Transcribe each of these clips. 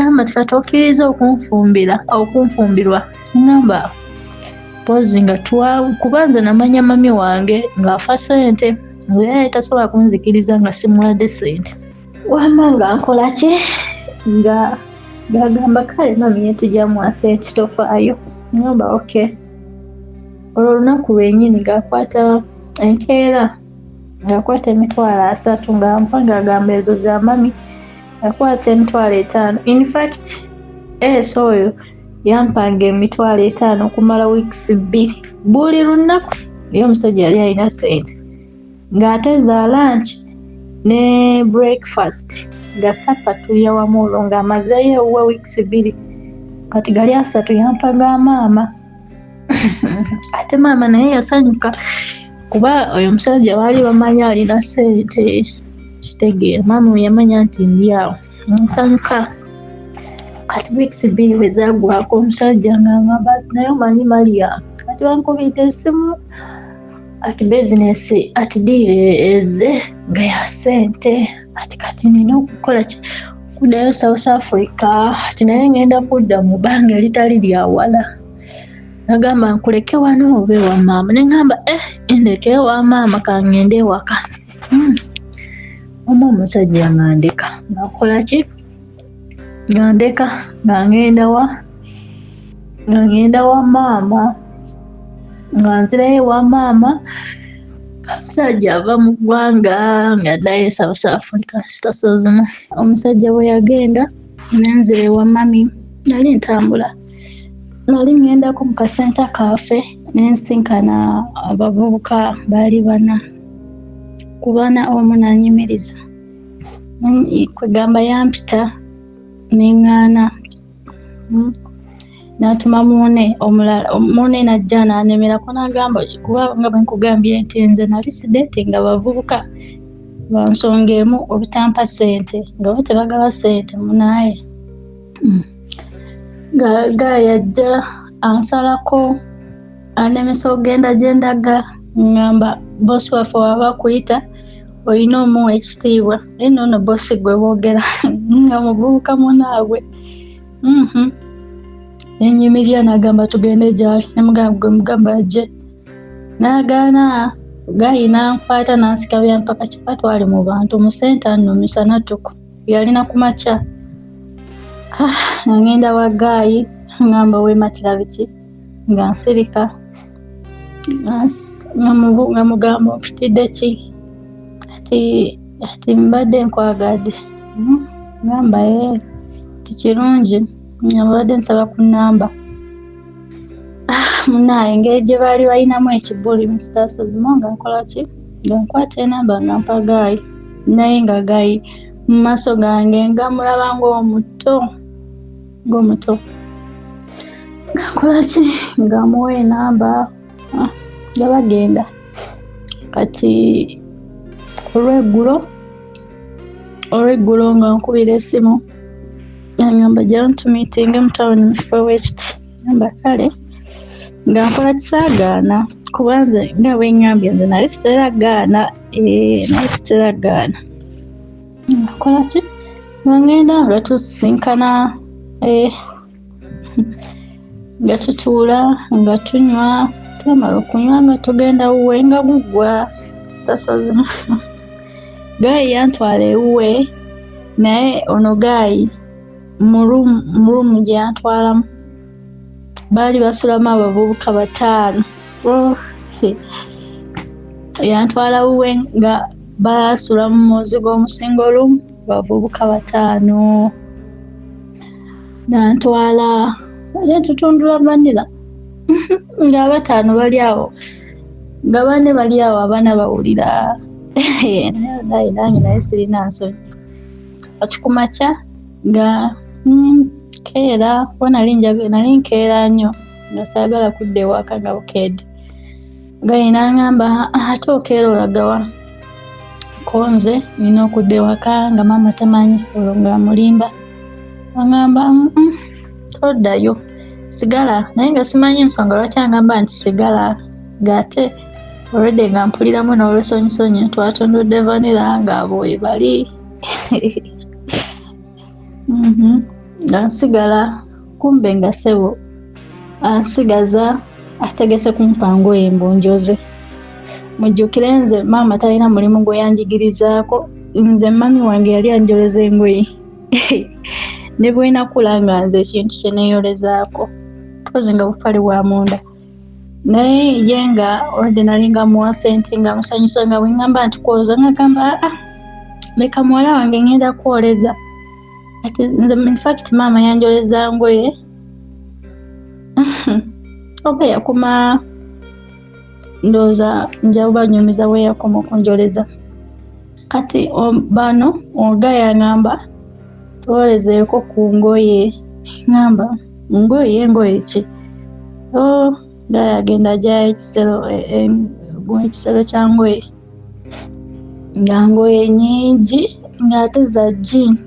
n'angamba ati kati okkiriza okunfumbirwa ngamba pozi nga kubanza namanya mami wange ng'afa ssente era tasobola kunzikiriza nga simuwadde ssente wamma nga nkola ki nga gagamba kale mami yetujjamu ssente tofaayo ngamba okay olwo olunaku lwennyini ng'akwata enkeera ng'akwata $300 nga ng'agamba ezo za mami akwata $5,000 in fact oyo yampanga $5,000 okumala weeks 2 buli lunaku ye omusajja yali alina ssente ng'ate za lunch ne breakfast nga sapa tulya wamu olwo ng'amazeeyo ewuwe weeks 2 kati gali 3 yampaga maama ate maama naye yasanyuka kuba oyo omusajja baali bamanya alina ssente kitegeera maama yamanya nti ndi awo nsanyuka kati weeks 2 bwe zaagwako omusajja ng'angamba naye omanyi Maria kati bankubidde essimu ati bizinesi ati diire eze nga ya ssente ati kati nina okukola kuddayo South Africa ati naye ngenda kudda mu bbanga eritali lya wala nagamba nkuleke wano obe wa maama nengamba endeke wa maama kangende ewaka omusajja ngandeka ngakola ki ngandeka ngenda wa maama nga nzirayo wa maama omusajja ava mu ggwanga nga addayo South Africa sitasozimu omusajja bwe yagenda nenzira ewa mami nali ntambula nali ngendako mu kasenta kaffe nensinkana abavubuka baali bana ku bana omu nanyimiriza kwegamba yampita neŋŋaana n'atuma omulala muune najja n'anemerako n'agamba kuba nga bwe nkugambye nti nze nali siddeeti nga bavubuka bansonga emu obutampa ssente nga bo tebagaba ssente munaaye nga yajja ansalako anemesa ogenda gye ndaga ngamba bossi waffe waba akuyita olina omuwa ekitiibwa naye noono bossi gwe boogera nga muvubuka munaabwe nenyimirira n'agamba tugende gyali nemugamba ajje n'agaana gayina nkwata n'ansika byampaka kipa twali mu bantu mu senta nno misana tuku yalina ku makya ngenda wa gaayi ngamba weematira biki nga nsirika nga mugamba mpitidde ki ati mbadde nkwagadde ngamba tikirungi mbadde nsaba ku nnamba munaaye engeri gye baali balinamu ekibuli mu sitasozimu nga nkola ki nga nkwata enamba nga mpa gaayi naye nga gaayi mu maaso gange nga mulaba ng'omuto nga nkola ki nga muwa enamba nga bagenda kati olweggulo nga nkubira essimu ngamba jantumiitinge mu tawuni mufo wekiti ngamba kale nga nkola kisaagaana kubanze nga bweŋŋambye nze nali siteragaana nkola ki nga ngenda nga tusisinkana nga tutuula nga tunywa twamala okunywa nga tugenda wuwe nga guggwa sasozimu gaayi yantwala ewuwe naye ono gaayi mu ruumu gye yantwalamu baali basulamu abavubuka 5 yantwala wuwe nga basula mu muzigo omusingo olumu bavubuka 5 nantwala netutundula vanilla nga 5 bali awo nga 4 bali awo abaana bawulira nange naye sirina nsonyi akikumakya nga keera kuba nali nkeera nnyo nga saagala kudda ewaka nga bukedde gayina ngamba ate okeera olagawa konze nina okudda ewaka nga maama tamanyi olwo nga mulimba agamba toddayo sigala naye nga simanyi ensonga lwaki angamba nti sigala ng'ate olwedde nga mpuliramu n'olwesonyisonyi twatundudde vanilla nga abo webali nga nsigala kumbe nga ssebo ansigaza ategese kumpa ngoye mbunjoze. Mujjukire nze maama talina mulimu gwe yanjigirizaako, nze mami wange yali anjoleza engoye ne bwe nakula nga nze ekintu kye neeyolezaako pozi nga bufali bwa munda. Naye ye nga ordinary nga muwa ssente nga musanyusa nga bwe ngamba nti kwoza nga gamba leka muwala wange ngenda kwoleza. Ati nze in fact maama yanjoleza ngoye oba yakuma ndowooza njawuba nyumiza we yakoma okunjoleza. Kati bano oga yangamba twolezeeko ku ngoye. Ngamba ngoye ki? Nga yagenda ajjayo ekisero kya ngoye nga ngoye nyingi ng'ate za jean.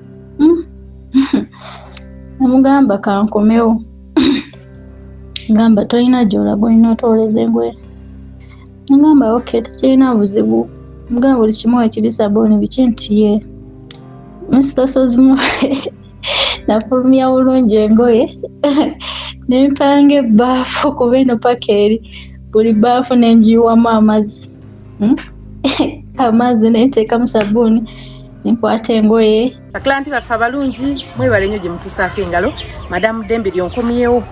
Namugamba kankomewo. Ngamba tolina gy'olaga olina otwoleza engoye. Ngamba okay tekirina buzibu. Mugamba buli kimu ekiri sabuuni biki nti ye Mr. Sozimo nafulumya bulungi engoye nempanga ebbaafu kuba eno paka eri buli bbaafu nenjiwamu amazzi amazzi nenteekamu sabuuni nenkwata engoye. Baklanti baffe abalungi mwebale nnyo gye mutuusaako engalo. Madamu Dembe lyonkomyewo.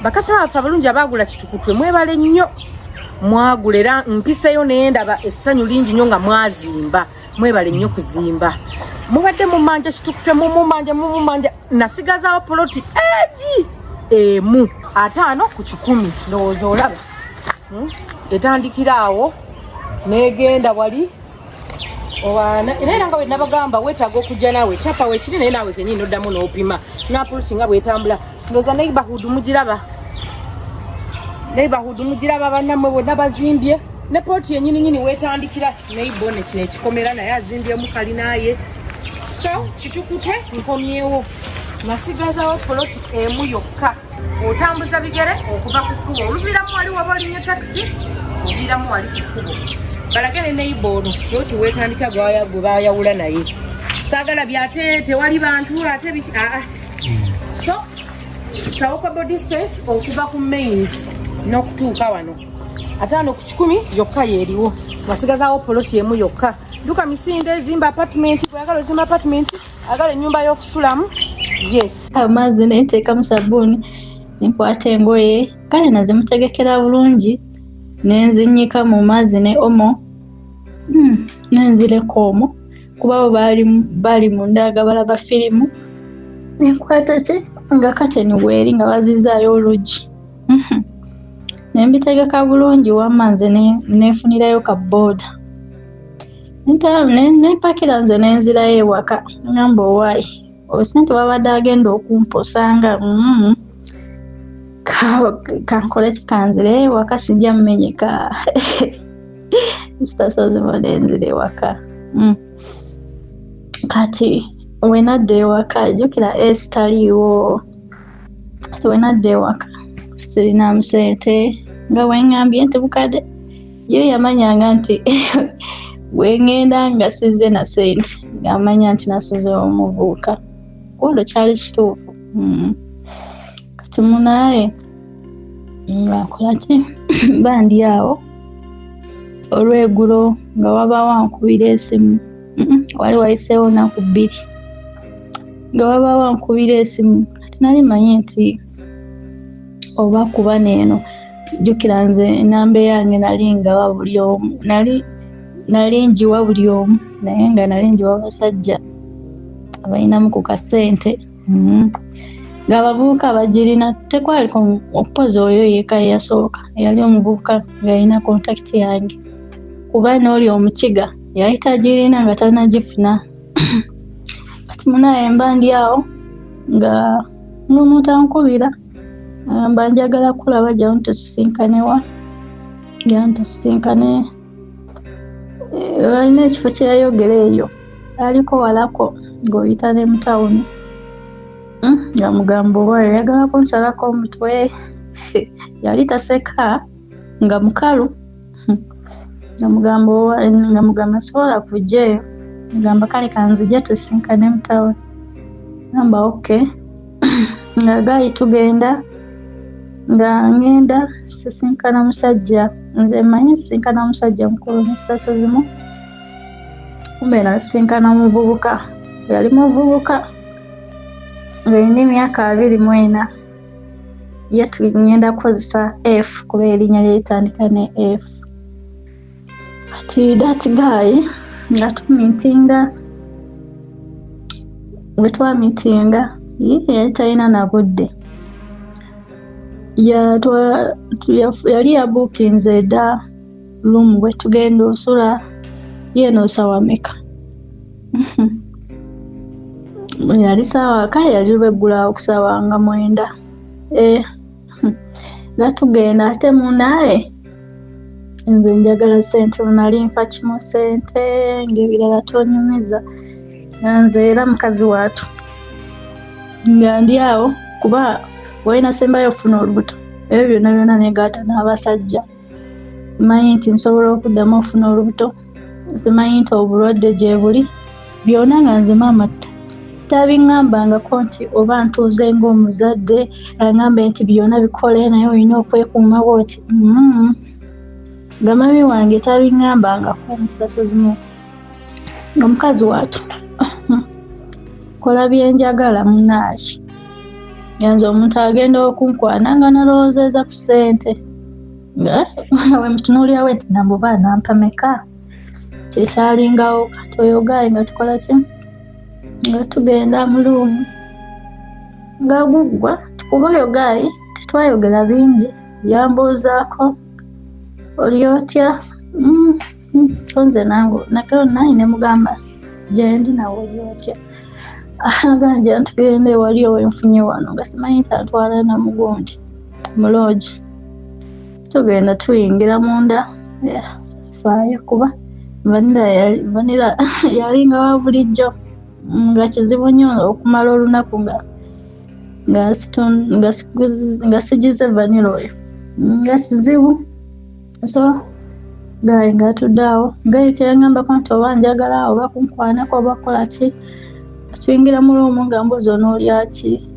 Bakasaba baffe abalungi abaagula kitukutwe mwebale nnyo. Mwagula era mpiseyo naye ndaba essanyu lingi nnyo nga mwazimba. Mwebale nnyo kuzimba. Mubadde mumanja kitukutwe mumanja nasigazaawo poloti egi emu 5 ku 10 ndowooza olaba. Etandikira awo negenda wali owana era nga bwe nabagamba weetaaga okujja naawe kyapa weekiri naye naawe kenyini oddamu n'opima napoloti nga bwetambula. Ndowooza neighborhood mugiraba bannammwe bonna bazimbye ne poloti yennyini weetandikira neibone kino ekikomera naye azimbyemu kalinaaye. So kitukutwe nkomyewo nasigazaawo poloti emu yokka. Otambuza bigere okuva ku kkubo oluviiramu wali waba olinnya takisi oviiramu wali ku kkubo balagene neighbono poloti weetandika gwe baayawula naye. Saagala byate tewali bantu ate biki so tawokable distance okuva ku main n'okutuuka wano 5 ku 10 yokka yeeriwo. Nasigazaawo poloti emu yokka. Duka misinde zimba apartment bwagala zimba apartment agala ennyumba y'okusulamu. Yes amazzi nenteekamu sabuuni nenkwata engoye kale nazimutegekera bulungi nenzinyika mu mazzi ne omo nenzireka omwo kuba bo bali munda nga balaba firimu. Nenkwata ki nga kateni bweri nga bazizaayo oluggi nembitegeka bulungi wamma nze nefunirayo ka booda nepakira nze nenzirayo ewaka. Ngamba owaayi obusente babadde agenda okumposanga kankole kikanzire ewaka sijja mmenyeka. Sitasozimu nenzira ewaka. Kati wenadda ewaka jjukira esitaliiwo. Kati wenadda ewaka sirinamu ssente nga wengambye nti bukadde ye yamanyanga nti bwengenda nga sizze na ssente ng'amanya nti nasuze omuvubuka olwo kyali kituufu. Kati munaye ng'akola ki bandi awo olw'eggulo nga wabaawo ankubira esimu. Wali wayiseewo nnaku 2 nga wabaawo ankubira esimu. Kati nali manyi nti oba kuba neeno jjukira nze enamba yange nali ngawa buli omu nali njiwa buli omu naye nga nali njiwa basajja abalinamu ku kasente ng'abavubuka bagirina. Tekwaliko okupoza oyo yeka yasooka yali omuvubuka ng'alina kontakiti yange kuba n'oli omukiga yali tagirina nga tanagifuna. Kati munaye mba ndi awo nga n'omuntu ankubira mba njagala kulaba gyamu tusisinkanewa gyamu tusisinkane. Alina ekifo kye yayogera eyo aliko walako ng'oyita ne mu tawuni nga mugamba oba yayagala kunsalako omutwe. Yali taseka nga mukalu nga mugamba sobola kujjaeyo ngamba kale kanzija tusisinkane mu tawuni. Ngamba okay nga gayi tugenda nga ngenda sisinkana musajja nze manyi sisinkana musajja mukulu Mr. Zimu kumbe nasisinkana muvubuka yali muvubuka nga yina emyaka 24 ye tugenda kukozesa F kuba erinnya lyetandika ne F kati that guy nga tumitinga bwe twamitinga yali talina na budde yali yabuukinze dda room bwe tugenda osula ye n'osawa meka yali saawa kale yali lweggula okusaawa nga 9 nga tugenda ate munaye nze njagala ssente nali nfa kimu ssente ng'ebirala tonyumiza nga nze era mukazi waatu nga ndi awo kuba walina sembayo ofuna olubuto ebyo byonna byonna negaata n'abasajja simanyi nti nsobola okuddamu ofuna olubuto simanyi nti obulwadde gye buli byonna nga nze maama tabiŋŋambangako nti oba ntuuze ng'omuzadde aŋŋambe nti byonna bikole naye olina okwekuuma bw'oti nga mami wange tabiŋŋambangako Mr. nga mukazi waatu kola byenjagala munaaye yanze omuntu agenda okunkwana nga nalowoozeeza ku ssente we mutunuulirawo nti nambuba nampa meka kyekyalingawo kati oyo gayi nga tukola ki nga tugenda mu luumu nga guggwa kuba oyo gayi tetwayogera bingi yambuuzaako oli otya tonze nange nakyo naye ne mugamba gyendi nawe oli otya aganja ntugende wali owenfunye wano nga simanyi nti atwala namugundi mu loogi tugenda tuyingira munda faayo kuba vanira yalinga wa bulijjo nga kizibu nnyo okumala olunaku nga sigize vanira oyo nga kizibu so gayi nga tuddaawo gayi kyeyangambako nti oba njagala oba kunkwanako oba kukola ki tuyingira mu luumu nga mbuzi onoolya ki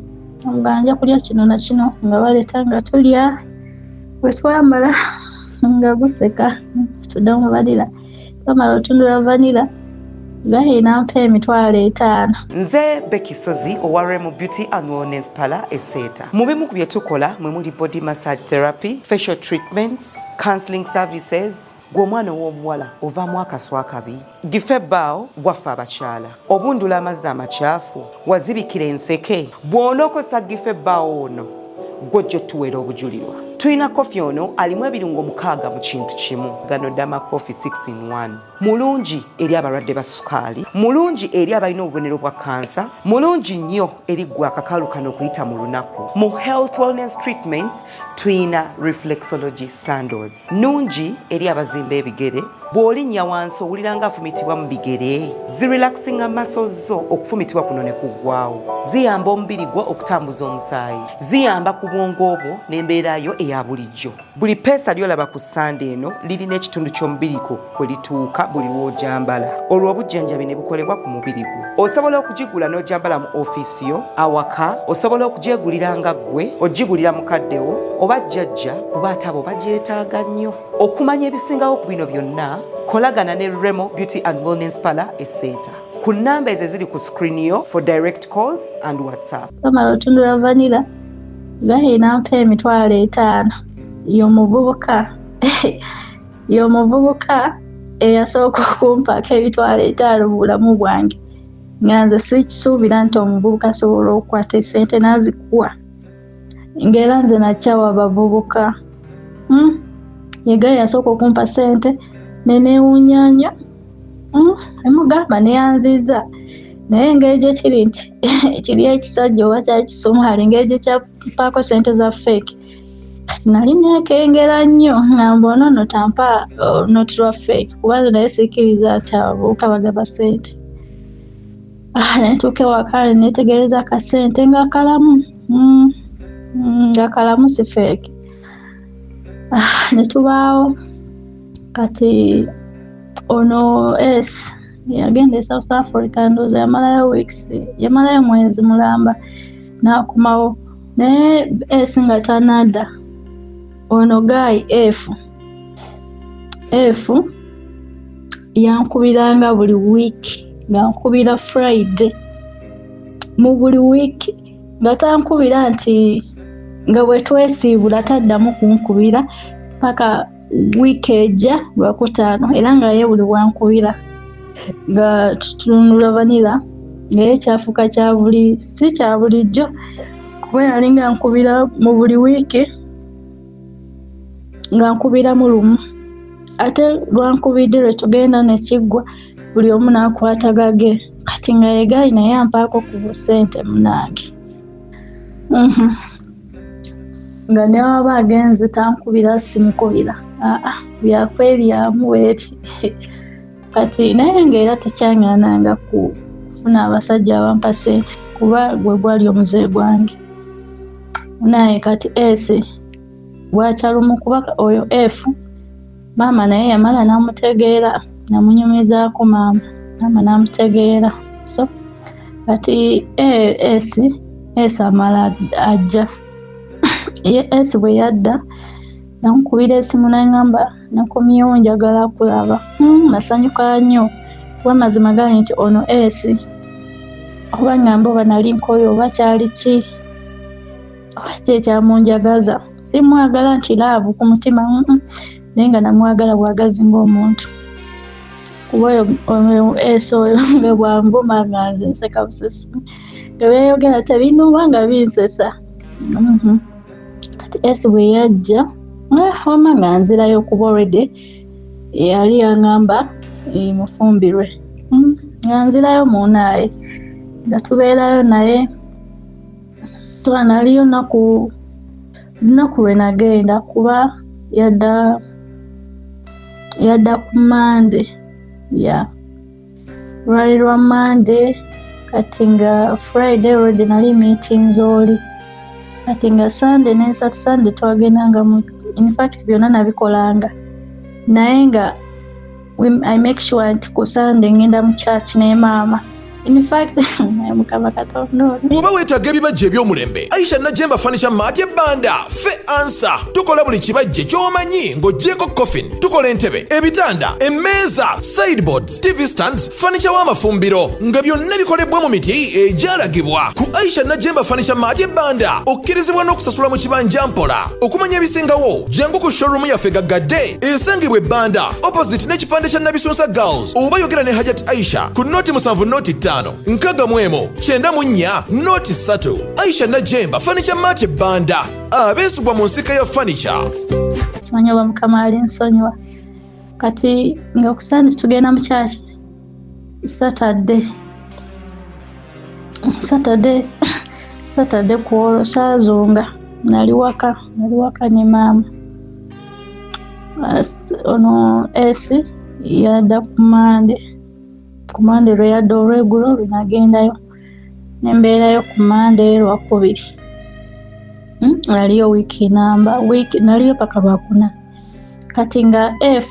nga nja kulya kino na kino nga baleeta nga tulya bwe twamala nga guseka tuddamu vanira twamala otundula vanira gayi nampa $50. Nze Becky Sozi owa Remo Beauty and Wellness Parlour Esseeta. Mu bimu ku bye tukola mwe muli body massage therapy, facial treatments, counseling services. Gwe omwana w'obuwala ovaamu akaswa akabi, gife ebbaawo waffe abakyala, obundula amazzi amakyafu, wazibikira enseke, bw'onookozesa gife ebbaawo ono gw'ojja otuweera obujulirwa. Tulina kofi ono alimu ebirungo 6 mu kintu kimu. Gano Dama Coffee 6 in 1. Mulungi eri abalwadde ba sukaali, mulungi eri abalina obubonero bwa kansa, mulungi nnyo eri gwe akakalu kano okuyita mu lunaku. Mu health wellness treatments tulina reflexology sandals. Nungi eri abazimba ebigere, bw'olinnya wansi owulira nga afumitibwa mu bigere. Zirelaxinga muscles zo okufumitibwa kuno ne kuggwaawo. Ziyamba omubiri gwo okutambuza omusaayi. Ziyamba ku bwongo bwo n'embeera yo eya bulijjo. Buli peesa lyolaba ku ssande eno lirina ekitundu ky'omubiri gwo kwe lituuka buli lw'ojambala. Olwo obujjanjabi ne bukolebwa ku mubiri gwo. Osobola okugigula n'ojambala mu ofiisi yo, awaka, osobola okugyegulira nga ggwe, ogigulira mukaddewo, oba jjajja kuba ate abo bagyetaaga nnyo. Okumanya ebisingawo ku bino byonna, kolagana ne Remo Beauty and Wellness Parlour Esseeta. Ku nnamba ezo eziri ku screen yo for direct calls and WhatsApp. Twamala otundula vanira gayi nampa $50. Y'omuvubuka eyasooka okumpaako $50 mu bulamu bwange. Nga nze sikisuubira nti omuvubuka asobola okukwata essente n'azikuwa. Ng'era nze nakyawa abavubuka. Ye gayi yasooka okumpa ssente neneewuunya nnyo. Emugamba neyanziza. Naye engeri gye kiri nti kiri ekisajja oba kyali kisumali engeri gye kyampaako ssente za fake. Kati nali neekengera nnyo ngamba ono no tampa not lwa fake kuba nze naye sikkiriza nti abavubuka bagaba ssente. Netuuka ewaka neetegereza akasente nga kalamu. Nga kalamu si fake. Netubaawo kati ono yagenda e South Africa ndowooza yamalayo mwezi mulamba n'akomawo naye esi nga tanadda ono Guy F yankubiranga buli wiiki nga nkubira Friday mu buli wiiki nga tankubira nti nga bwe twesiibula taddamu kunkubira paka wiiki ejja Lwakutaano era nga ye buli wankubira nga tutunula vanilla ngaye kyafuuka si kya bulijjo kuba yali nga nkubira mu buli wiiki nga nkubira mu lumu ate lwankubidde lwe tugenda ne kiggwa buli omu n'akwata gage kati nga ye Guy naye ampaako ku busente munange nga ne waba agenze tankubira simukubira byakwelyamu weeti kati naye ng'era tekyaŋŋaananga kufuna abasajja abampa sente kuba gwe gwali omuze gwange naye kati esi bwakyalumu kuba oyo F maama naye yamala n'amutegeera namunyumizaako maama n'amutegeera so kati esi amala ajja esi bwe yadda namukubira esimu n'angamba nakomyewo njagala kulaba nasanyuka nnyo kuba mazima gali nti ono esi oba ngamba oba nali nkoyo oba kyali ki oba kyekyamunjagaza simwagala nti laavu ku mutima naye nga namwagala bwagazi ng'omuntu kuba oyo esi oyo nga bwanvuma nga nze nseka busesi nga beeyogera tebinuba nga binsesa kati esi bwe yajja wama nga nzirayo kuba already yali yaŋŋamba mufumbirwe nga nzirayo munaaye nga tubeerayo naye naliyo lunaku lwe nagenda kuba yadda ku Monday lwali lwa Monday kati nga Friday already nali meetings oli kati nga Sunday ne Saturday twagendanga in fact byonna nabikolanga naye nga I make sure nti ku Sunday ngenda mu church ne maama in fact mukama Katonda bw'oba weetaaga ebibajje eby'omulembe Aisha Najemba Furniture Mart ebbanda ffe ansa tukola buli kibajje ky'omanyi ng'oggyeko coffin tukola entebe ebitanda emmeeza sideboards TV stands furniture w'amafumbiro nga byonna bikolebwa mu miti egyalagibwa ku Aisha Najemba Furniture Mart ebbanda okkirizibwa n'okusasula mu kibanja mpola okumanya ebisingawo jangu ku showroom yaffe gaggadde esangibwa ebbanda opposite n'ekipande kya Nabisunsa Girls oba yogera ne Hajat Aisha ku noti 7 noti 5 nkaga mwemo 94 noti 3 Aisha Najemba Furniture Mart ebbanda abeesugwa mu nsika ya furniture nsonyiwa mukama ali nsonyiwa kati nga kusandi tugenda mu kyaki Saturday kuolwo saazunga nali waka ne maama ono esi yadda ku Monday lwe yadda olweggulo lwe nagendayo nembeerayo ku Monday Lwakubiri naliyo naliyo paka Lwakuna kati nga F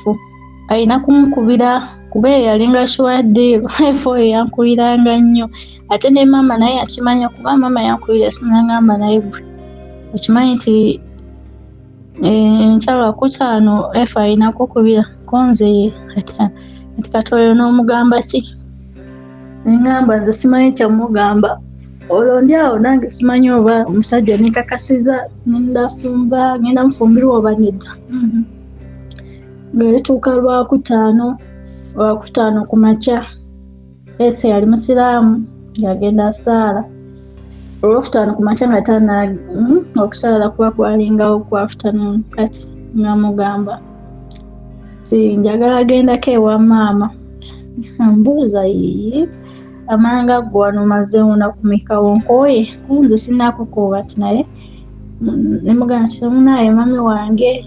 alina kumukubira kuba yalinga sure deal F oyo yankubiranga nnyo ate ne maama naye akimanya kuba maama yankubira esimu n'angamba naye gwe okimanyi nti nkya Lwakutaano F alina kukubira konze ati kati oyo n'omugamba ki ngamba nze simanyi kyamugamba olwo ndi awo nange simanyi oba omusajja nekakasiza ngenda mufumbirwa oba nedda ng'erituuka Lwakutaano ku makya ese yali musiraamu yagenda asaala Olwokutaano ku makya nga tana okusaala kuba kwalingawo ku afternoon kati ngamugamba njagala agendako ewa maama mbuuza yiyi amanga gwano mazeewo nakumikawo nkooye kunze sinakukooba ti naye nemugamba nti munaye mami wange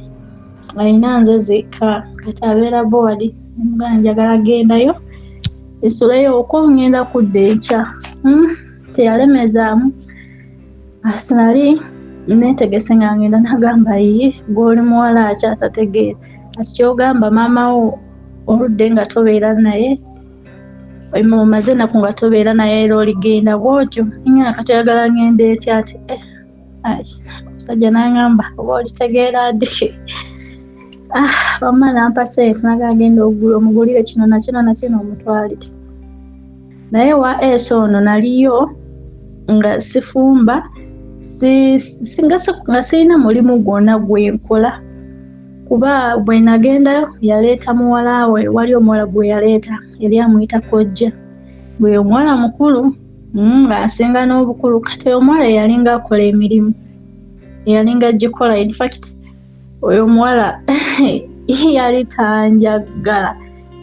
alina nze zeka kati abeera board nemugamba njagala agendayo esuleyo okwo ngenda kudda enkya teyalemezaamu asinali neetegese nga ngenda nagamba yiyi gw'oli muwala akyatategeera ati kyogamba maama wo oludde nga tobeera naye omaze ennaku nga tobeera naye era oligenda bw'otyo nga katoyagala ngenda etya ati omusajja n'aŋŋamba oba olitegeera ddi wamma nampa sente nagagenda omugulire kino nakino nakino omutwalire naye wa ono naliyo nga sifumba nga sirina mulimu gwonna gwe nkola kuba bwe nagendayo yaleeta muwala we wali omuwala gwe yaleeta yali amuyita kojja gwe omuwala mukulu ng'asinga n'obukulu kati omuwala yalinga akola emirimu yalinga gikola in fact oyo omuwala yali tanjagala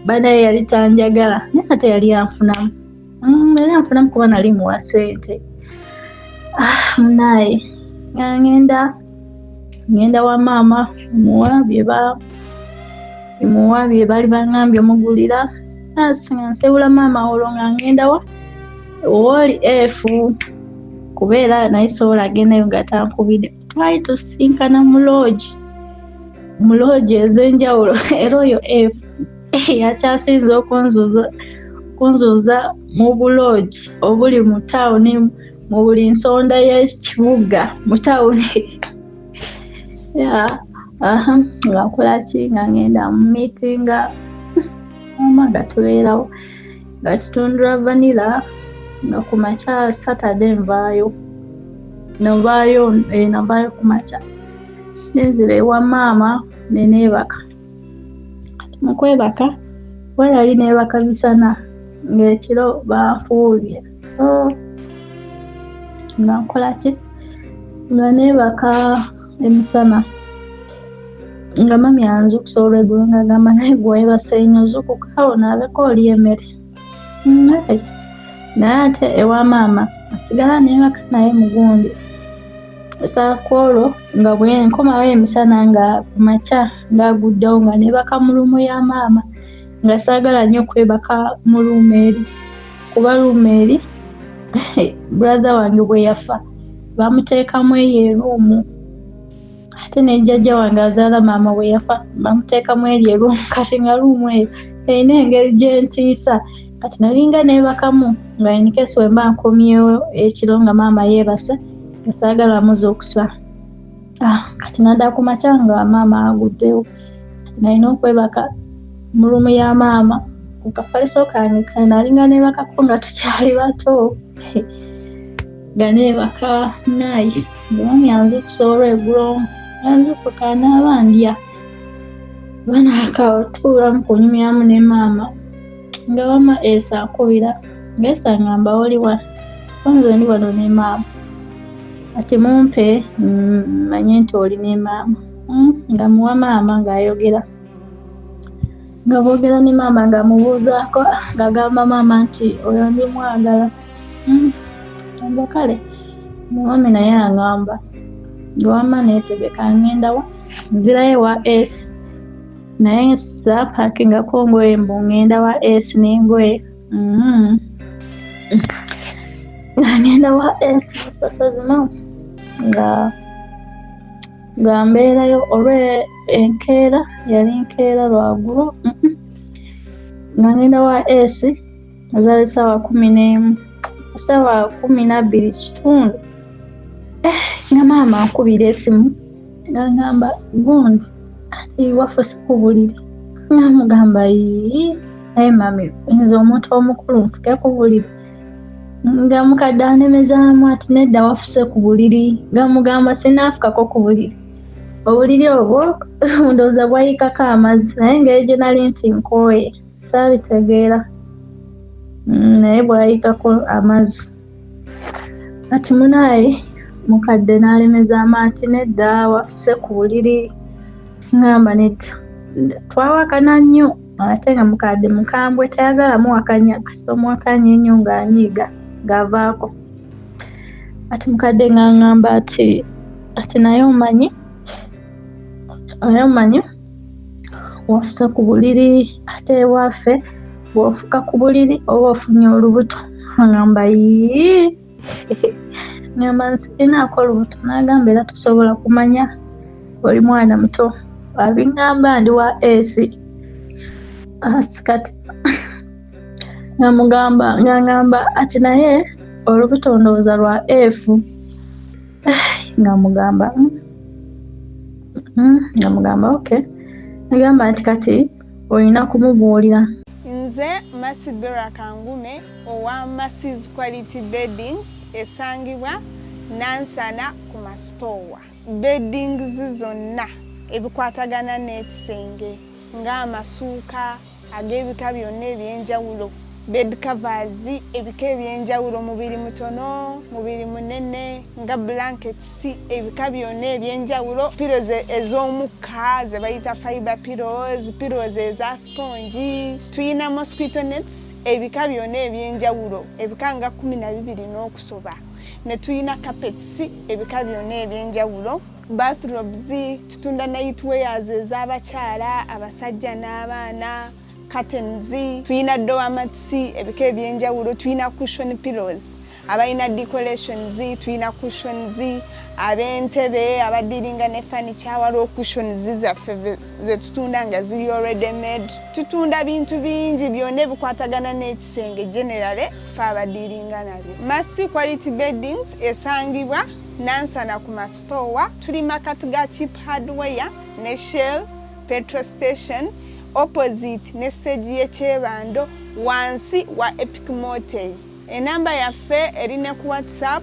banaye yali tanjagala naye ate yali anfunamu kuba nali muwa sente munaye ngenda wa maama muwa bye bali baŋŋambye omugulira nga nsewula maama olwo nga ngenda wa oli efu kubeera naye sobola agendayo nga tankubidde twali tusinkana mu loogi ez'enjawulo era oyo efu yakyasinza okunzuuza mu buloogi obuli mu tawuni mu buli nsonda y'ekibuga mu tawuni nga nkola ki nga ngenda mu miitinga oma nga tubeerawo nga tutundula vanilla nga ku makya Saturday nvaayo ku makya nenzira ewa maama neneebaka kati mu kwebaka walali neebaka bisana ng'ekiro banfuubye nga nkola ki nga neebaka emisana nga mami anzukusa olw'eggulo nga agamba naye gwewase nnyo zukukawo naabeko oli emmere naye ate ewa maama asigala neebaka naye mugundi esakwolwo nga bwe nkomawo emisana nga kumakya ng'aguddewo nga neebaka mu luumu ya maama nga saagala nnyo kwebaka mu luumu eri kuba luumu eri brother wange bwe yafa bamuteekamu eyo eruumu ate ne jjajja wange azaala maama bwe yafa bamuteekamu eri eruumu kati nga luumu eyo erina engeri gy'entiisa kati nalinga neebakamu nga enikesi wemba nkomyewo ekiro nga maama yeebase esaagala muzuukusa kati nadda ku makya nga maama aguddewo kati nalina okwebaka mu luumu ya maama ku kafaliso kange nalinga neebakako nga tukyali bato nga neebaka nayi ng'omwami anzuukusa olw'eggulo anzuukuka naaba ndya banaakatuulamu kunyumyamu ne maama nga wama Esa akubira ng'Esa ngamba oli wa nze ndi wano ne maama ati mumpe manye nti oli ne maama nga muwa maama ng'ayogera nga boogera ne maama ng'amubuuzaako ng'agamba maama nti oyo ndi mwagala nga kale mwami naye aŋŋamba ng'owamma neetegeka ngenda wa nzirayo wa Esi naye saapakingako ngoye mbu ngenda wa Esi n'engoye nga ngenda wa Esi musasazima nga mbeerayo enkeera yali nkeera lwaggulo nga ngenda wa Esi azaali ssaawa 11 ssaawa 12 kitundu nga maama ankubira esimu nga ngamba gundi ati waffe sikubulire nga mugamba naye mami nze omuntu omukulu nfuke ku buliri nga mukadde anemezaamu ati nedda wafuse ku buliri nga mugamba sinaafukako ku buliri obuliri obwo ndowooza bwayikako amazzi naye engeri gye nali nti nkooye saabitegeera naye bwayikako amazzi ati munaye mukadde n'alemezaamu ati nedda wafuse ku buliri ngamba nedda twawakana nnyo ate nga mukadde mukambwe tayagala muwakanya kasita omuwakanya ennyo ng'anyiiga ng'avaako ati mukadde ng'aŋŋamba ati naye omanyi wafuse ku buliri ate ewaffe bw'ofuka ku buliri oba ofunye olubuto ngamba ngamba nsirinaako olubuto n'agamba era tosobola kumanya oli mwana muto abingamba ndi wa Esi kati ng'angamba ati naye olubuto ndowooza lwa F Ngamugamba ngamugamba okay. Nagamba nti kati olina kumubuulira. Nze Masibera Kangume owa Massi's Quality Beddings esangibwa Nansana ku Mastowa. Beddings zonna ebikwatagana n'ekisenge ng'amasuuka ag'ebika byonna eby'enjawulo, bed covers ebika eby'enjawulo, mubiri mutono mubiri munene nga blankets ebika byonna eby'enjawulo, pillows ez'omukka ze bayita fiber pillows, pillows eza sponge, tuyina mosquito nets ebika byonna eby'enjawulo ebika nga 12 n'okusoba, ne tuyina carpets ebika byonna eby'enjawulo, bathrobes, tutunda nightwears ez'abakyala, abasajja n'abaana, curtains, tuyina door mats ebika eby'enjawulo, tuyina cushion pillows, abalina decorations tuyina cushions, ab'entebe abadiringa ne furniture waliwo cushions zaffe ze tutunda nga ziri already made. Tutunda bintu bingi byonna ebikwatagana n'ekisenge generally fe abadiringa nabyo. Massy Quality Beddings esangibwa Nansana ku Mastowa, tuli makati ga Cheap Hardware ne Shell petrol station opposite ne stage y'ekyebando wansi wa Epic Motel. Enamba yaffe erine ku WhatsApp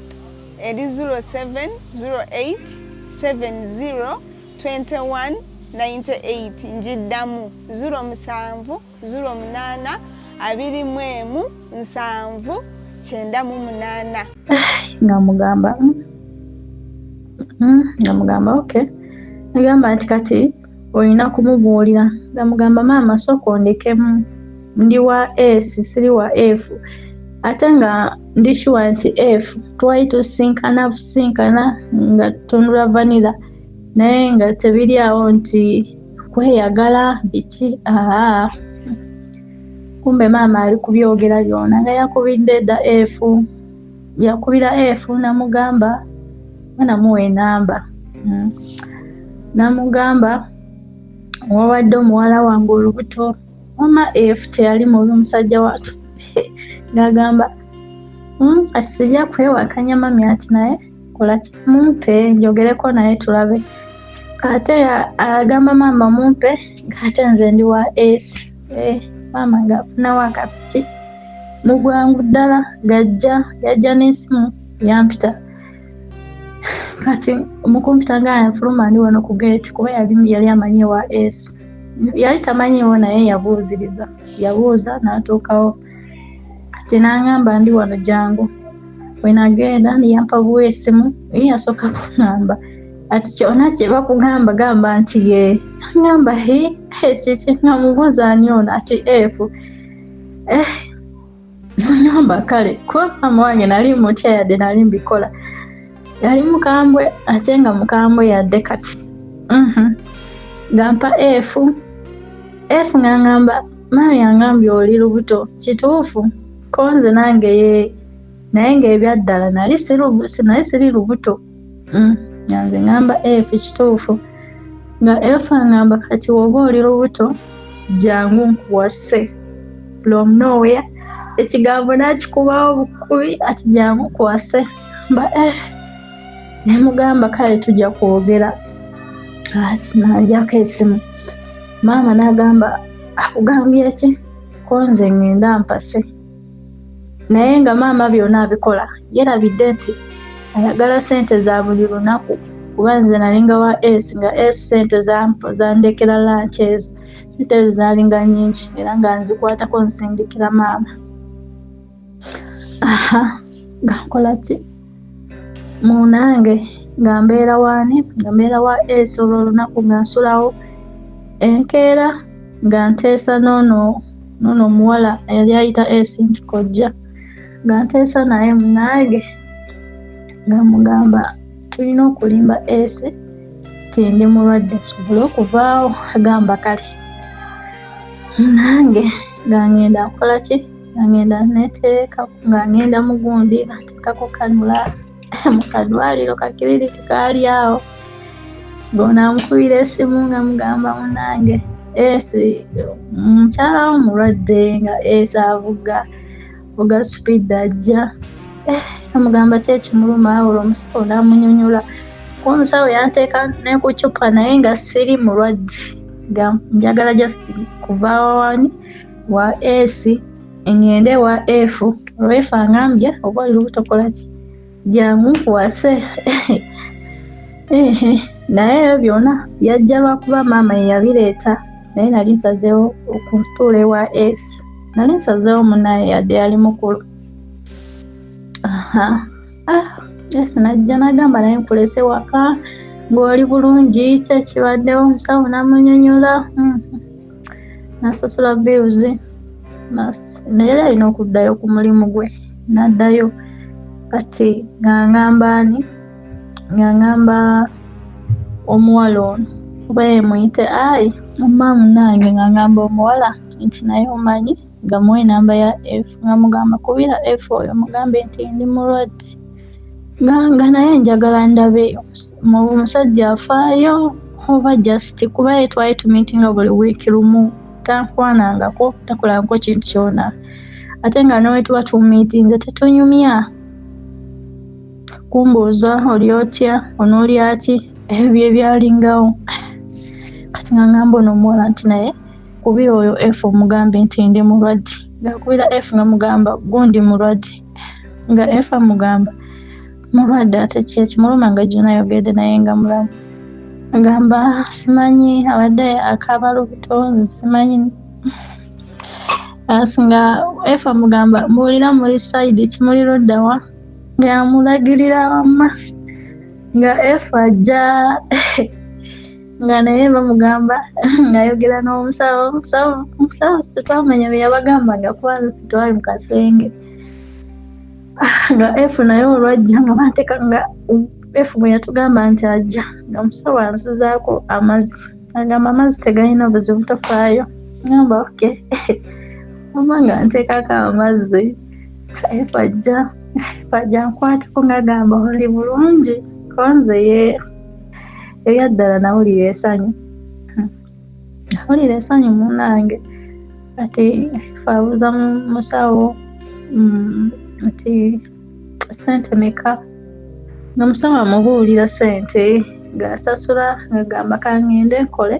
eri 0708702198 njiddamu 0708217998. Ngamugamba ngamugamba okay. Nagamba nti kati olina kumubuulira. Ngamugamba maama sooka ondekemu, ndi wa S siri wa F, ate nga ndi sure nti F twali tusinkana nga tutundula vanilla naye nga tebiri awo nti kweyagala biki. Kumbe maama ali kubyogera byonna nga yakubidde dda F, yakubira F. Namugamba namuwa enamba, namugamba wawadde omuwala wange olubuto. Mama F teyali mubi, musajja watu ngagamba ati sijja kwewakanya mami, ati naye kola ki mumpe njogereko naye tulabe. Ate agamba mama mumpe ng'ate nze ndi wa S. Mama ng'afunawo akapiki mu bwangu ddala, yajja n'essimu yampita. Kati omukumpita nga yanfuluma ndi wano ku gate kuba yali amanyi wa S. Yali tamanyiwo naye yabuuziriza, yabuuza n'atuukawo. Kati n'angamba ndi wano jangu. Bwe nagenda yampa buwa essimu, ye yasooka kungamba ati kyonna kye bakugamba gamba nti ye. Ngamba kiki? Ngamubuuza ani ono? Ati F. Ngamba kale kuba maama wange nali mutya yadde nali mbikola. Yali mukambwe ate nga mukambwe yadde kati. Gampa F ng'angamba maama yangambye oli lubuto kituufu? Ko nze nange ye naye ng'ebyaddala nali siri lubuto. Nze ngamba F kituufu. Nga F angamba kati woba oli lubuto jangu nkuwase from nowhere. Ekigambo nakikubawo bukubi ati jangu nkuwase. Mba nemugamba kale tujja kwogera. Najjako essimu. Maama n'agamba akugambye ki? Ko nze ngenda mpase. Naye nga maama byonna abikola yerabidde nti ayagala ssente za buli lunaku kuba nze nalinga wa S nga S ssente zandekera lunch ezo. Ssente zaalinga nnyingi era nga nzikwatako nsindikira maama. Gankola ki? Munange nga mbeera waani? Nga mbeera wa S olwo olunaku nga nsulawo. Enkeera nga nteesa n'ono omuwala yali ayita S nti kojja. Nga nteesa naye munange nga mugamba tulina okulimba S ti ndi mulwadde nsobole okuvaawo. Agamba kale. Nange nga ngenda nkola ki? Nga ngenda neteeka nga ngenda mu gundi nteekako kanula mu kadwaliro kakiriri kaali awo. Gona amukubira essimu nga mugamba munange S mukyala wo mulwadde nga S avuga speed ajja. Namugamba ki ekimuluma olwo omusawo n'amunyonyola kuba omusawo yanteeka ne ku cupa naye nga siri mulwadde njagala just kuva wani wa S ngende wa F F angambye oba oli lubuto kola ki jangu nkuwase naye ebyo byonna yajja lwakuba maama ye yabireeta naye nali nsazeewo okutuula ewa S nali nsazeewo munnaye yadde yali mukulu S najja n'agamba naye nkulese waka ng'oli bulungi kyekibaddewo omusawo n'amunyonyola n'asasula bills naye yali alina okuddayo ku mulimu gwe n'addayo kati ng'angamba omuwala ono oba yemuyite ayi omma munnange ng'angamba omuwala nti naye omanyi gamuwa enamba ya F nga mugamba kubira F oyo mugambe nti ndi mulwadde nga naye njagala ndabe mu musajja afaayo oba just kuba ye twali tumiitinga buli wiiki lumu tankwanangako takolangako kintu kyona ate nga newe tuba tumiitinze tetunyumya kumbuuza oli otya onooli ati ebyo ebyalingawo kati nga ngamba ono omuwala nti naye kubira oyo F omugambe nti ndi mulwadde nga kubira F nga mugamba gundi mulwadde nga F amugamba mulwadde ate kimuluma nga gyona yogedde naye nga mulamu agamba simanyi abadde akaaba lubuto simanyi nga F amugamba mbuulira muri side kimuli luddawa nga yamulagirira wamma nga F ajja nga naye bamugamba ng'ayogera n'omusawo tetwamanya bye yabagambanga kuba twali mu kasenge nga F naye olwajja nga banteeka nga F bwe yatugamba nti ajja nga omusawo ansizaako amazzi agamba amazzi tegalina buzibu tofaayo ngamba oke oba nga nteekako amazzi F ajja nkwatako ng'agamba oli bulungi konze ye ebyaddala nawulira essanyu munnange kati faabuza musawo nti sente meka ng'omusawo amubuulira sente ng'asasula ng'agamba kangende nkole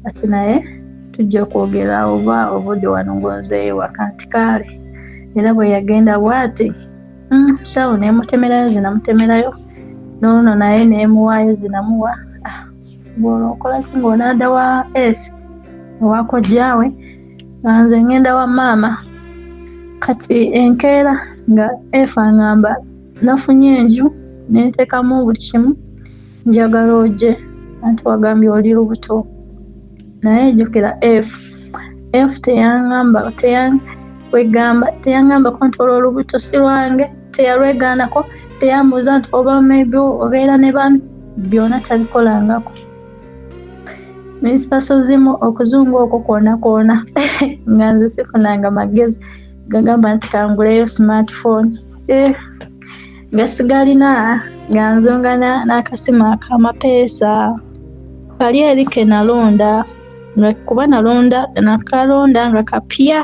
ati naye tujja okwogera oba obudde wano ng'onzeeyo waka nti kaale era bwe yagenda bw'ati musawo neemutemerayo zinamutemerayo n'ono naye neemuwaayo zinamuwa bw'okola ki ng'onaadda wa S owakojjaawe nga nze ngenda wa maama kati enkeera nga F angamba nafunye enju nenteekamu buli kimu njagala ojje anti wagambye oli lubuto naye jjukira F teyangambako nti olwo olubuto si lwange teyalwegaanako teyambuuza nti oba maybe obeera ne bano byonna tabikolangako minisita Sozimu okuzungu okwo kwona nga nze sifunanga magezi gagamba nti kanguleyo smartphone nga sigalina nga nzongana n'akasimu ak'amapeesa kali eri ke nalonda nga kuba nakalonda nga kapya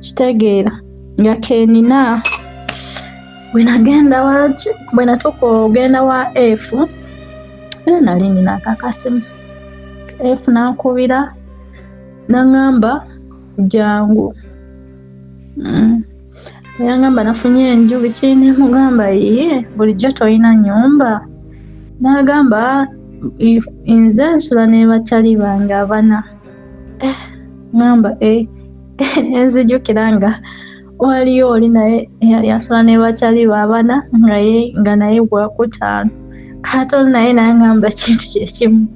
kitegeera nga kenina bwe natuuka ogenda wa F era nali nina akakasimu F nankubira nangamba jangu yangamba nafunye enju biki nemugamba ye bulijjo tolina nnyumba nagamba nze nsula ne bakyali bange abana ngamba nenzijukira nga waliyo oli naye eyali asula ne bakyali be abana nga naye gwakutaano ate oli naye nangamba kintu kyekimu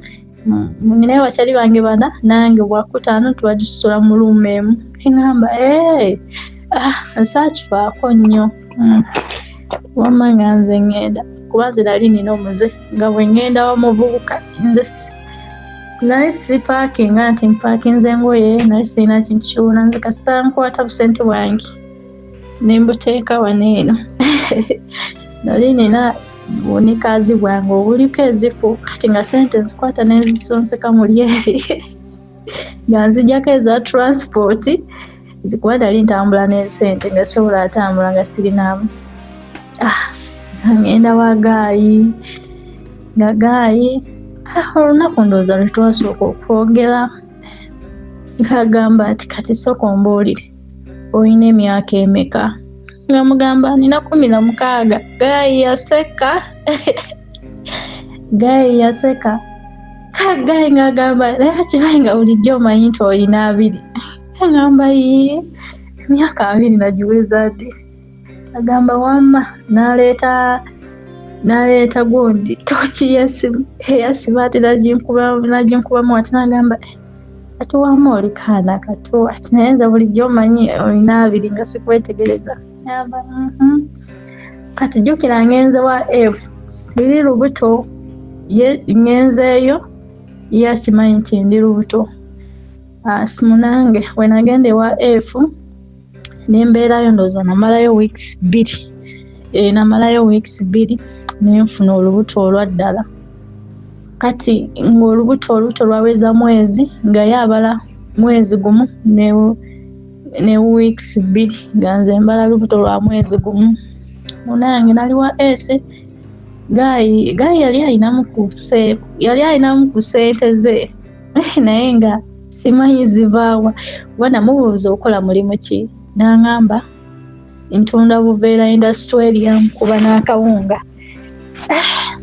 ninaye bakyali bange bana nange bwakutaano tuba tusula mu luumu emu ngamba nsaakifaako nnyo wamma nga nze ngenda kuba nze nali nina omuze nga bwe ngenda wamuvubuka nze nali sipaakinga nti mpaakinze engoye nali sirina kintu kyona nze kasita nkwata busente bwange nembuteeka wano eno nali nina bunikazi bwange obuliko ezifu kati nga sente nzikwata nezisonseka muli eri nga nzijjako eza transport zikuba nali ntambula n'esente nga sobola atambula nga sirinamu ngenda wa gaayi nga Gaayi olunaku ndowooza lwe twasooka okwogera ng'agamba ati kati sooka ombuulire olina emyaka emeka? Nga mugamba nina 16. Gaayi yaseka. Gaayi yaseka. Gaayi ng'agamba naye kibaye nga bulijjo omanyi nti olina 2. Ngamba emyaka 2 nagiweza ddi? Agamba wamma n'aleeta gundi toki eyasiba ati naginkubamu ati n'agamba ati wamma oli kaana kato ati naye nze bulijjo omanyi olina 2 nga sikwetegereza. Ngamba kati jjukira ngenze wa F siri lubuto ngenzeeyo ye akimanyi nti ndi lubuto. Munange we nagenda ewa F nembeerayo ndowooza namalayo weeks 2. Namalayo weeks 2 nenfuna olubuto olwaddala. Kati ng'olubuto lwaweza mwezi nga yabala mwezi gumu ne weeks 2 nga nze mbala lubuto lwa mwezi gumu. Munange nali wa S Gaayi yali ayinamu ku ssente ze naye nga simanyi zivaawa. Kuba namubuuza okola mulimu ki? N'aŋŋamba ntunda buveera Industrial kuba n'akawunga.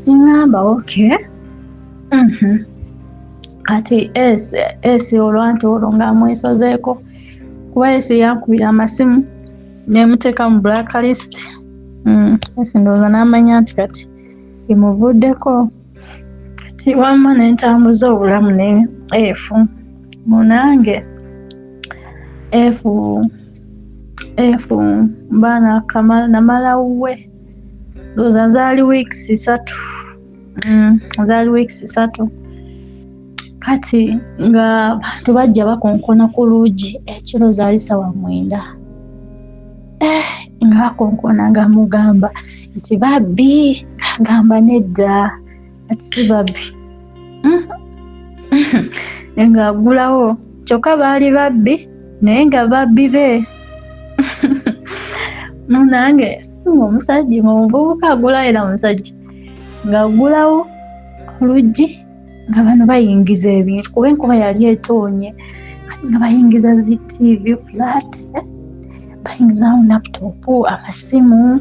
Ngamba okay. Kati S olwanti olwo ng'amwesazeeko kuba S yankubira amasimu nemuteeka mu blacklist. S ndowooza n'amanya nti kati imuvuddeko. Kati wamma nentambuza obulamu ne F. Munange F baana kamala namala we ndowooza zaali weeks 3. Zaali weeks 3. Kati nga abantu bajja bakonkona ku luugi ekiro zaali sawa 9. Nga bakonkona nga mugamba nti babbi. Agamba nedda ati si babbi. Nga agulawo kyokka baali babbi naye nga babbi be. Munange omusajja omuvubuka agula era omusajja ng'agulawo oluggi nga bano bayingiza ebintu kuba enkuba yali etoonye. Kati nga bayingiza zi TV flat, bayingizawo laputopu, amasimu,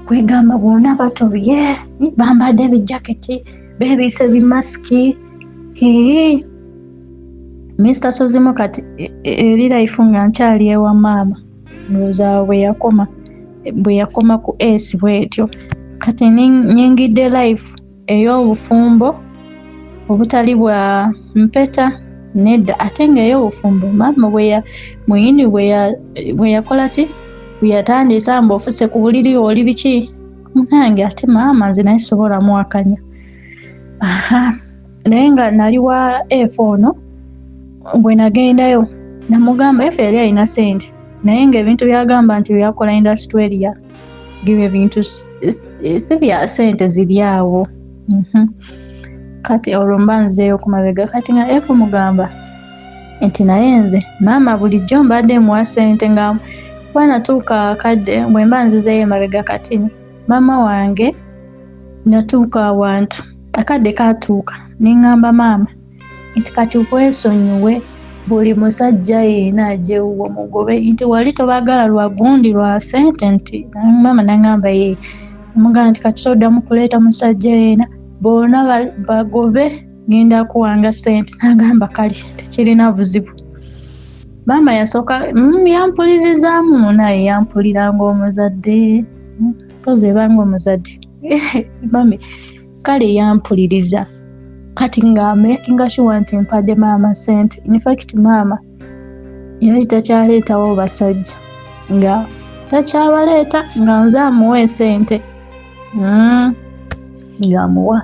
kwegamba bonna batobye bambadde ebijaketi beebiise bimasiki. Mr. Sozimo kati eri life nga nkyali ewa maama ndowooza bwe yakoma ku S bwetyo. Kati nyingidde life ey'obufumbo obutali bwa mpeta nedda ate nga ey'obufumbo maama muyini bwe yakola ki bwe yatandisa mbu ofuse ku buliri oli biki. Munange ate maama nze naye sobola mwakanya. Naye nga nali wa F ono bwe nagendayo namugamba F yali alina ssente naye ng'ebintu byagamba nti byakola Industrial gibe ebintu si bya ssente ziri awo. Kati olwo mba nzeeyo ku mabega. Kati nga F mugamba nti naye nze maama bulijjo mbadde muwa ssente nga kuba natuuka akadde bwe mba nzizeeyo emabega. Kati maama wange natuuka awantu akadde katuuka neŋŋamba maama nti kati okwesonyiwe buli musajja yenna ajewuwo mugobe nti wali tobagala lwa gundi lwa ssente nti maama naŋŋamba ye omugamba nti kati toddamu kuleeta musajja yenna bonna bagobe ngenda kuwanga ssente. N'agamba kale tekirina buzibu. Maama yasooka yampulirizaamu naye yampulira ng'omuzadde pozi ebanga omuzadde mami kale yampuliriza. Kati nga makinga sure nti mpadde maama ssente. In fact maama yali takyaleetawo basajja nga takyabaleeta nga nze amuwa ssente ng'amuwa.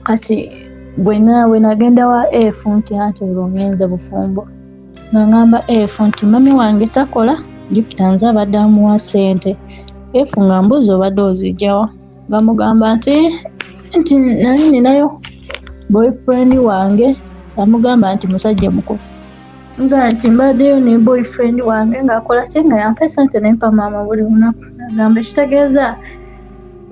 Kati bwe nagenda wa F nti ati olwo ngenze bufumbo nga ngamba F nti mami wange takola jjukira nze abadde amuwa ssente. F nga mbuuza obadde ozijjawa. Bamugamba nti nali ninayo boyfriend wange. Samugamba nti musajja mukulu nga nti mbaddeyo ne boyfriend wange ng'akola ki nga yampa ssente nempa maama buli lunaku. Agamba ekitegeeza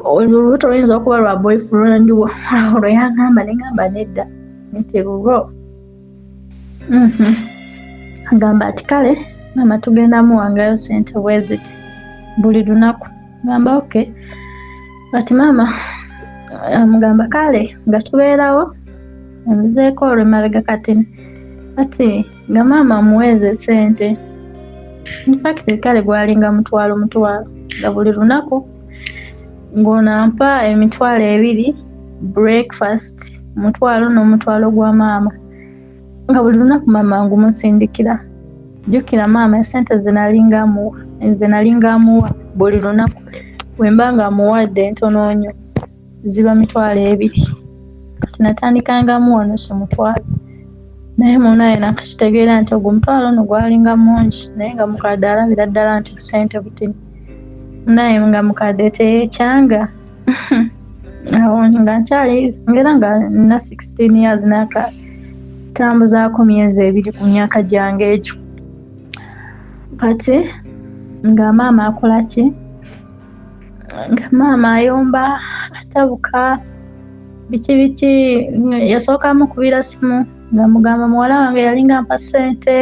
olubuto luyinza okuba lwa boyfriend wo olwo yagamba nengamba nedda nti lulwo agamba ati kale maama tugenda muwangayo sente bweziti buli lunaku ngamba okay ati maama amugamba kale nga tubeerawo nzizeeko olwemabega katini ati nga maama amuweeze sente infact kale gwalinga mutwalo nga buli lunaku ng'onampa emitwalo 2 breakfast mutwalo n'omutwalo gwa maama nga buli lunaku maama ngumusindikira jjukira maama esente zenalingamuwa buli lunaku bwemba nga amuwadde ntono nnyo ziba mitwalo 2 kati natandikangamu wano kimutwalo naye munaye nakakitegeera nti ogwo mutwalo ono gwalinga mungi naye nga mukadde alabira ddala nti kusente butini naye nga mukadde teyeekyanga awo nga nkyali ngera nga nina 16 years nakatambuzaako myezi 2 ku myaka gyange egyo kati nga maama akola ki nga maama ayomba atabuka biki yasooka mukubira simu nga mugamba muwala wange yalinga mpa sente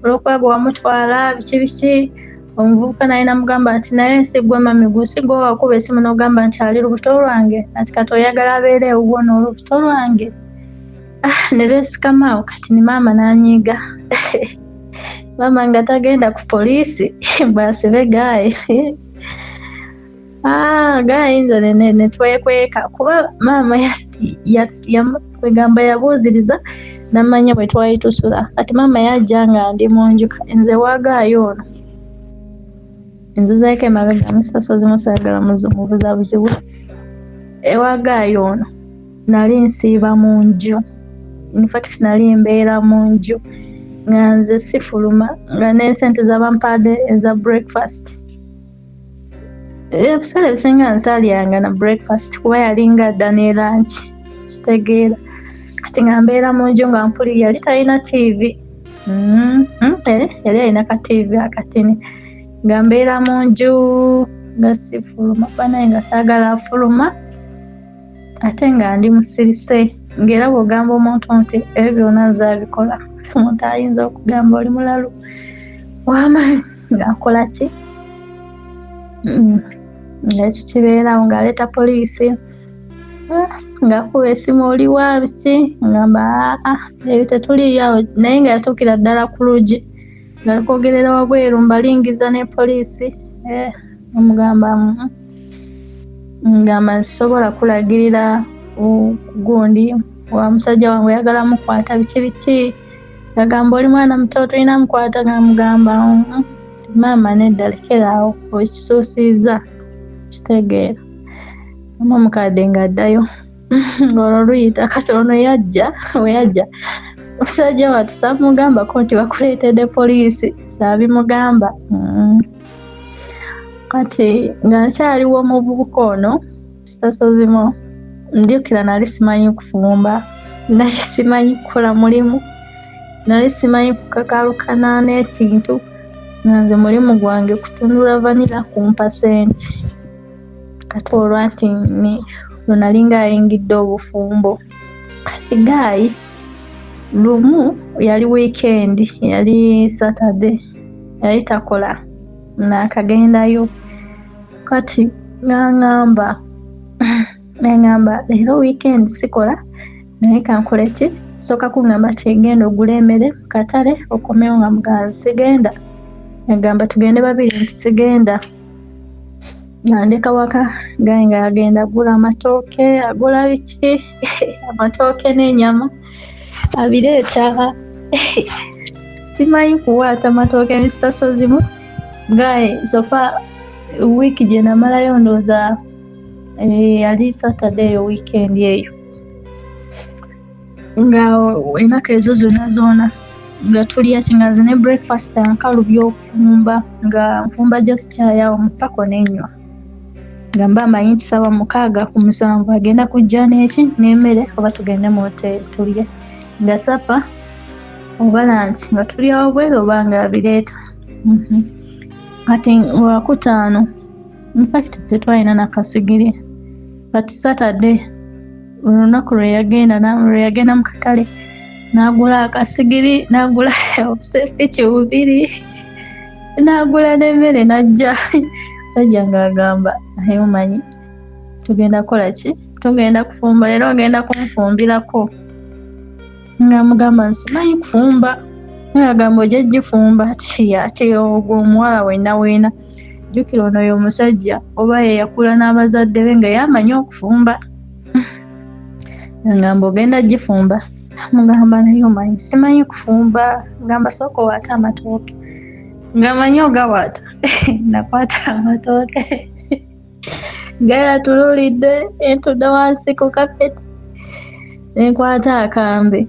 olw'okuba gwe wamutwala biki omuvubuka naye namugamba nti naye sigwe mami gusigwe wakuba esimu n'ogamba nti ali lubuto lwange ati kati oyagala abeere ewuwo n'olubuto lwange ne beesikamaawo kati ni maama n'anyiiga maama nga tagenda ku poliisi bwasibe gaayi gayinza netwekweka kuba maama kwegamba yabuuziriza namanya bwe twali tusula kati maama yajja nga ndi munju nze waagaayo ono nzuzaiko emabega musitaso zimu saagala mubuzabuzibu ewaagaayo ono nali nsiiba mu nju infact nali mbeera mu nju nga nze sifuluma nga n'esente z'abampadde eza breakfast ebiseera ebisinga nsalyanga na breakfast kuba yalinga dda ne lunch kitegeera kati nga mbeera mu nju nga mpulira yali talina TV yali alina ka TV akatini nga mbeera mu nju nga sifuluma banaye nga saagala afuluma ate nga ndi musirise ng'era bw'ogamba omuntu nti ebyo byonna nzaabikola omuntu ayinza okugamba oli mulalu wamaanyi ng'akola ki ng'ekyo kibeerawo ng'aleeta poliisi ng'akuba esimu oli wa biki ngamba ebyo tetuliiyo naye nga yatuukira ddala ku luggi ng'ali kwogerera wabweru mbalingiza ne poliisi omugamba ngamba nsobola kulagirira gundi wa musajja wange oyagala mukwata biki ngagamba oli mwana muto tolina mukwata ng'amugamba maama nedda lekeraawo okisuusiiza kitegeera mama omukadde ng'addayo ng'olwo luyita kati ono yajja weyajja omusajja watu saamugambako nti bakuleetedde poliisi saabimugamba kati nga nkyaliwo omuvubuka ono sitasozimu njukira nali simanyi kufumba nali simanyi kukola mulimu nali simanyi kukakalukana n'ekintu nga nze mulimu gwange kutundula vanira kumpa sente kati olwa nti nali ng'ayingidde obufumbo kati gaayi lumu yali weekend yali Saturday yali takola nakagendayo kati ngamba leero weekend sikola naye kankole ki sooka kungamba tegenda ogula emmere mu katale okomewo nga muganzi sigenda agamba tugende babiri nti sigenda ngandeka waka gaye nga agenda agula amatooke agula biki amatooke n'ennyama abireeta simanyi kuwaata amatooke emisitasozimu gaye sofa wiiki gye namalayo ndowooza yali Saturday eyo weekend eyo nga ennaku ezo zoona nga tulya kingazi ne breakfast nkalu by'okufumba nga nfumba just kyayawo mupako n'enywa nga mba amanyi nti 6:7 agenda kujja n'eki n'emmere oba tugende mu hoteri tulye nga sapa oba lanchi nga tulyawo bwero oba nga abireeta kati wakutaano infact tetwalina nakasigiri kati Saturday olunaku lwe yagenda mu katale n'agula akasigiri n'agula obusefici bubiri n'agula n'emmere n'ajja musajja ng'agamba naye omanyi tugenda kukola ki tugenda kufumba leero ogenda kunfumbirako nga mugamba nsimanyi kufumba agamba ojja gifumba ati ogwo omuwala weena jjukira ono oyo omusajja oba ye yakula n'abazadde be nga yamanyi okufumba ngamba ogenda gifumba mugamba naye omanyi simanyi kufumba ngamba sooka owaata amatooke nga manyi ogawaata nakwata amatooke gayatululidde entudde wansi ku kapeti nenkwata akambe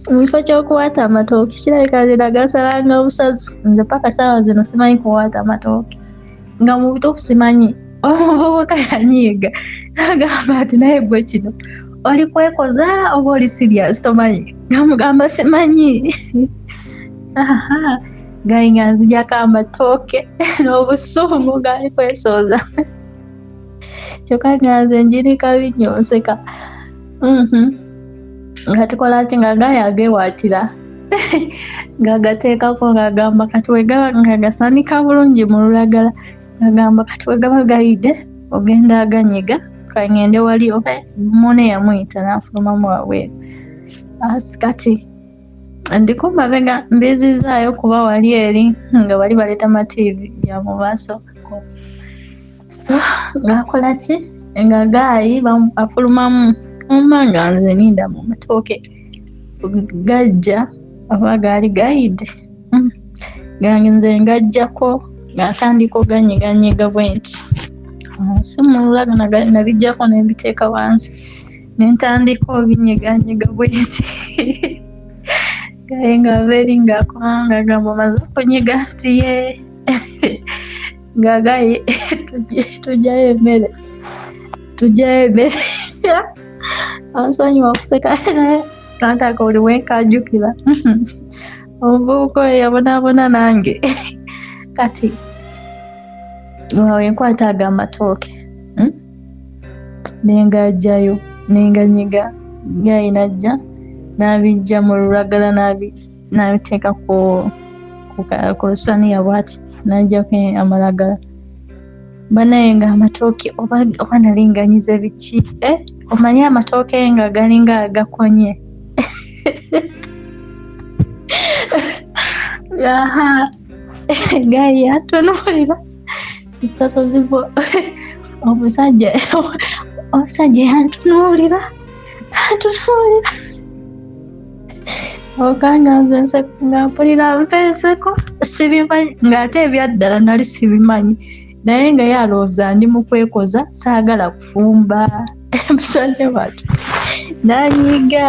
mu kifo ky'okuwaata amatooke kirabika zira gasalanga obusazi nze paka saawa zino simanyi kuwaata amatooke nga mu butuufu simanyi omuvubuka yanyiiga n'agamba ati naye gwe kino oli kwekoza oba oli serious tomanyi ngamugamba simanyi gali nga nzijako amatooke n'obusungu gali kwesooza kyokka nga nze njirika binyonseka nga tukola ki nga gaye agewaatira ng'agateekako ng'agamba kati wegaba nga gasanika bulungi mu lulagala ng'agamba kati wegaba gayidde ogenda aganyiga kangende wali oba mune yamuyita n'afulumamu wabweru kati ndiko mabega mbizizaayo kuba wali eri nga bali baleeta mativi bya mu maaso so ng'akola ki nga gaayi afulumamu omanga nze ninda mu matooke gajja oba gaali gayidde gange nze ngajjako ng'atandika oganyiganyiga bwe nti si mu lulagala nabijjako n'embiteeka wansi nentandika obinyiganyiga bwe nti gaye ng'abeeri ng'akomanga gamba omaze okunyiga nti ye nga gaye tujjayo emmere ansonyiwa okuseka naye kantaka oli wenkajjukira omuvubuka oyo yabonaabona nange kati wenkwata ago amatooke nengajjayo nenganyiga gayi najja n'abijja mu lulagala n'abiteeka ku lusaniya bw'ati n'ajjako amalagala banaye nga amatooke oba nalinganyiza biki omanyi amatooke nga galinga agakonye gayi atunuulira zisaso zivo omusajja yantunuulira okanga nze nga mpulira nfeeseko sibimanyi ng'ate ebyaddala nali sibimanyi naye nga yalowooza ndi mu kwekoza saagala kufumba musajja batu n'anyiga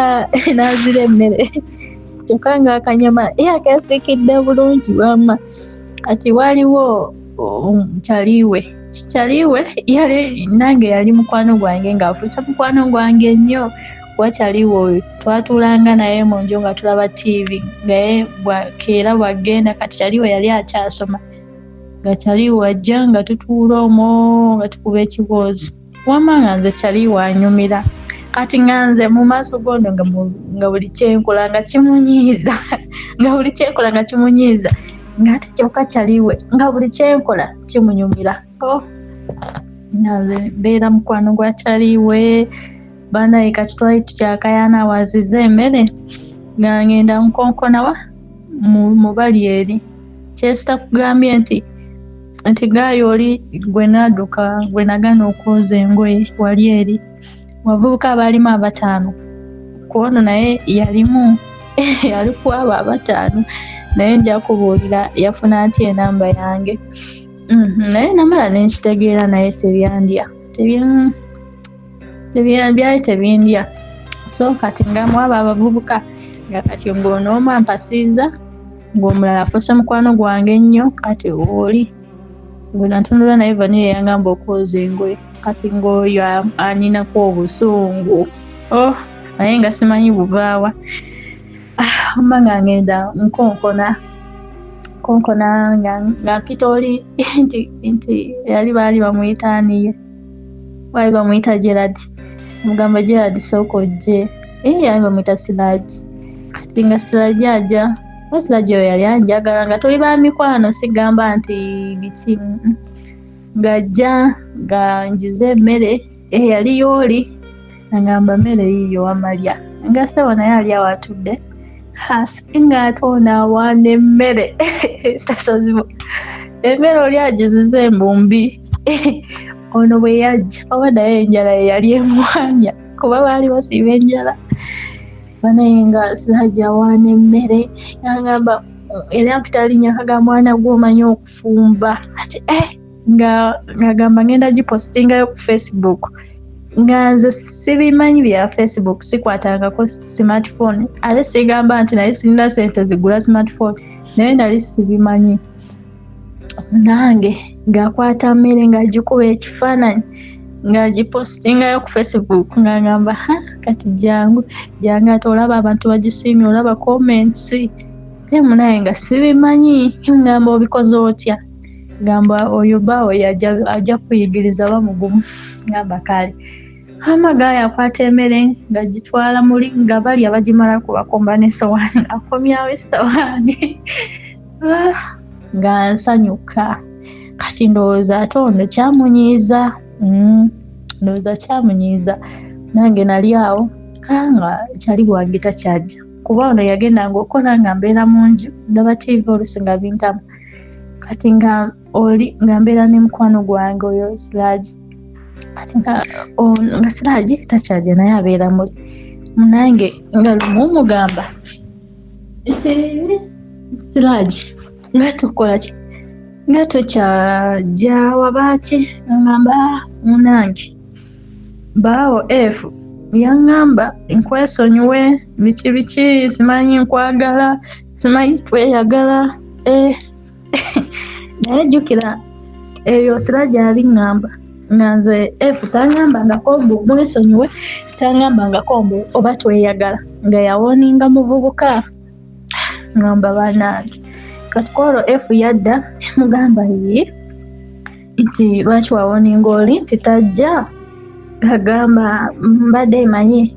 n'azira emmere kyokka ng'akanyama yakeesikidde bulungi wamma kati waliwo kyaliwe nange yali mukwano gwange ng'afuuse mukwano gwange nnyo wakyaliwo oyo twatuulanga naye mu nju nga tulaba tv ngaye keera bwagenda kati kyaliwe yali akyasoma nga kyaliwe wajja nga tutuula omwo nga tukuba ekiboozi wamma nga nze kyaliwe anyumira kati nga nze mu maaso gondo nga buli kyenkola nga kimunyiiza ng'ate kyokka kyaliwe nga buli kyenkola kimunyumira nze mbeera mukwano gwa kyaliwe banaye kati twali tukyakayaana awaziza emmere nga ngenda nkonkonawa mu bali eri kyesita kugambye nti gaayo oli gwe nagana okwoza engoye wali eri wavubuka abaalimu 5 kwono naye yalimu yali kwabo 5 naye nja kubuulira yafuna atya enamba yange naye namala nenkitegeera naye byali tebindya so kati ngamwaba abavubuka nga kati ng'onoomu ampasiza ng'omulala afuuse mukwano gwange ennyo kati oli gwe natunula naye vanire yangamba okwoza engoye kati ng'oyo aninaku obusungu naye nga simanyi buvaawa mba nga ngenda nkonkona nga mpita oli nti baali bamuyitaaniye wali bamuyita Gerard mugamba Gerard sokojje yali bamuyita Siraji kati nga Siraji aja Siraji oyo yali anjagala nga tuli ba mikwano sigamba nti biti ngajja nga njize emmere yali yooli ngamba mmere yiyo wamalya nga sawa naye ali awatudde nga atona awaana emmere sitasozimu emmere oli agizize embumbi ono bwe yajja oba naye enjala yali emwanya kuba baali basiiba enjala banaye nga Siraji awaana emmere ngamba era mpitalinya kaga mwana gw'omanyi okufumba ati ngagamba ngenda gipostingayo ku Facebook nga nze sibimanyi bya Facebook sikwatangako smartphone ate sigamba nti naye sirina sente zigula smartphone naye nali sibimanyi nange ng'akwata mmere ng'agikuba ekifaananyi ng'agipostingayo ku Facebook ng'agamba kati jangu ate olaba abantu bagisiimye olaba comments naye munaye nga sibimanyi ngamba obikoze otya ngamba oyo bawo ajja kuyigiriza bamugumu ngamba kale amagaya akwata emmere ng'agitwala muli nga balya bagimala kubakomba n'essowaani akomyawo essowaani nga nsanyuka kati ndowooza ate ono kyamunyiiza nange nali awo nga kyali bwange takyajja kuba ono yagendanga okola nga mbeera mu nju ndaba TV oluusi nga bintamu kati nga mbeera ne mukwano gwange oyo Siraji kati nga Siraji takyajja naye abeera muli munange nga lumu mugamba Siraji nga tukola ki nga tokyajja wabaaki ngamba munange baawo F yaŋŋamba nkwesonyiwe biki simanyi nkwagala simanyi tweyagala naye jjukira ebyo Siraji abiŋŋamba nga nze F taŋŋambangako mbu mwesonyiwe taŋŋambangako mbu oba tweyagala nga yawoninga muvubuka ŋŋamba bannange kati kwolwo F yadda mugamba ye nti lwaki wawoninga oli nti tajja agamba mbadde manyi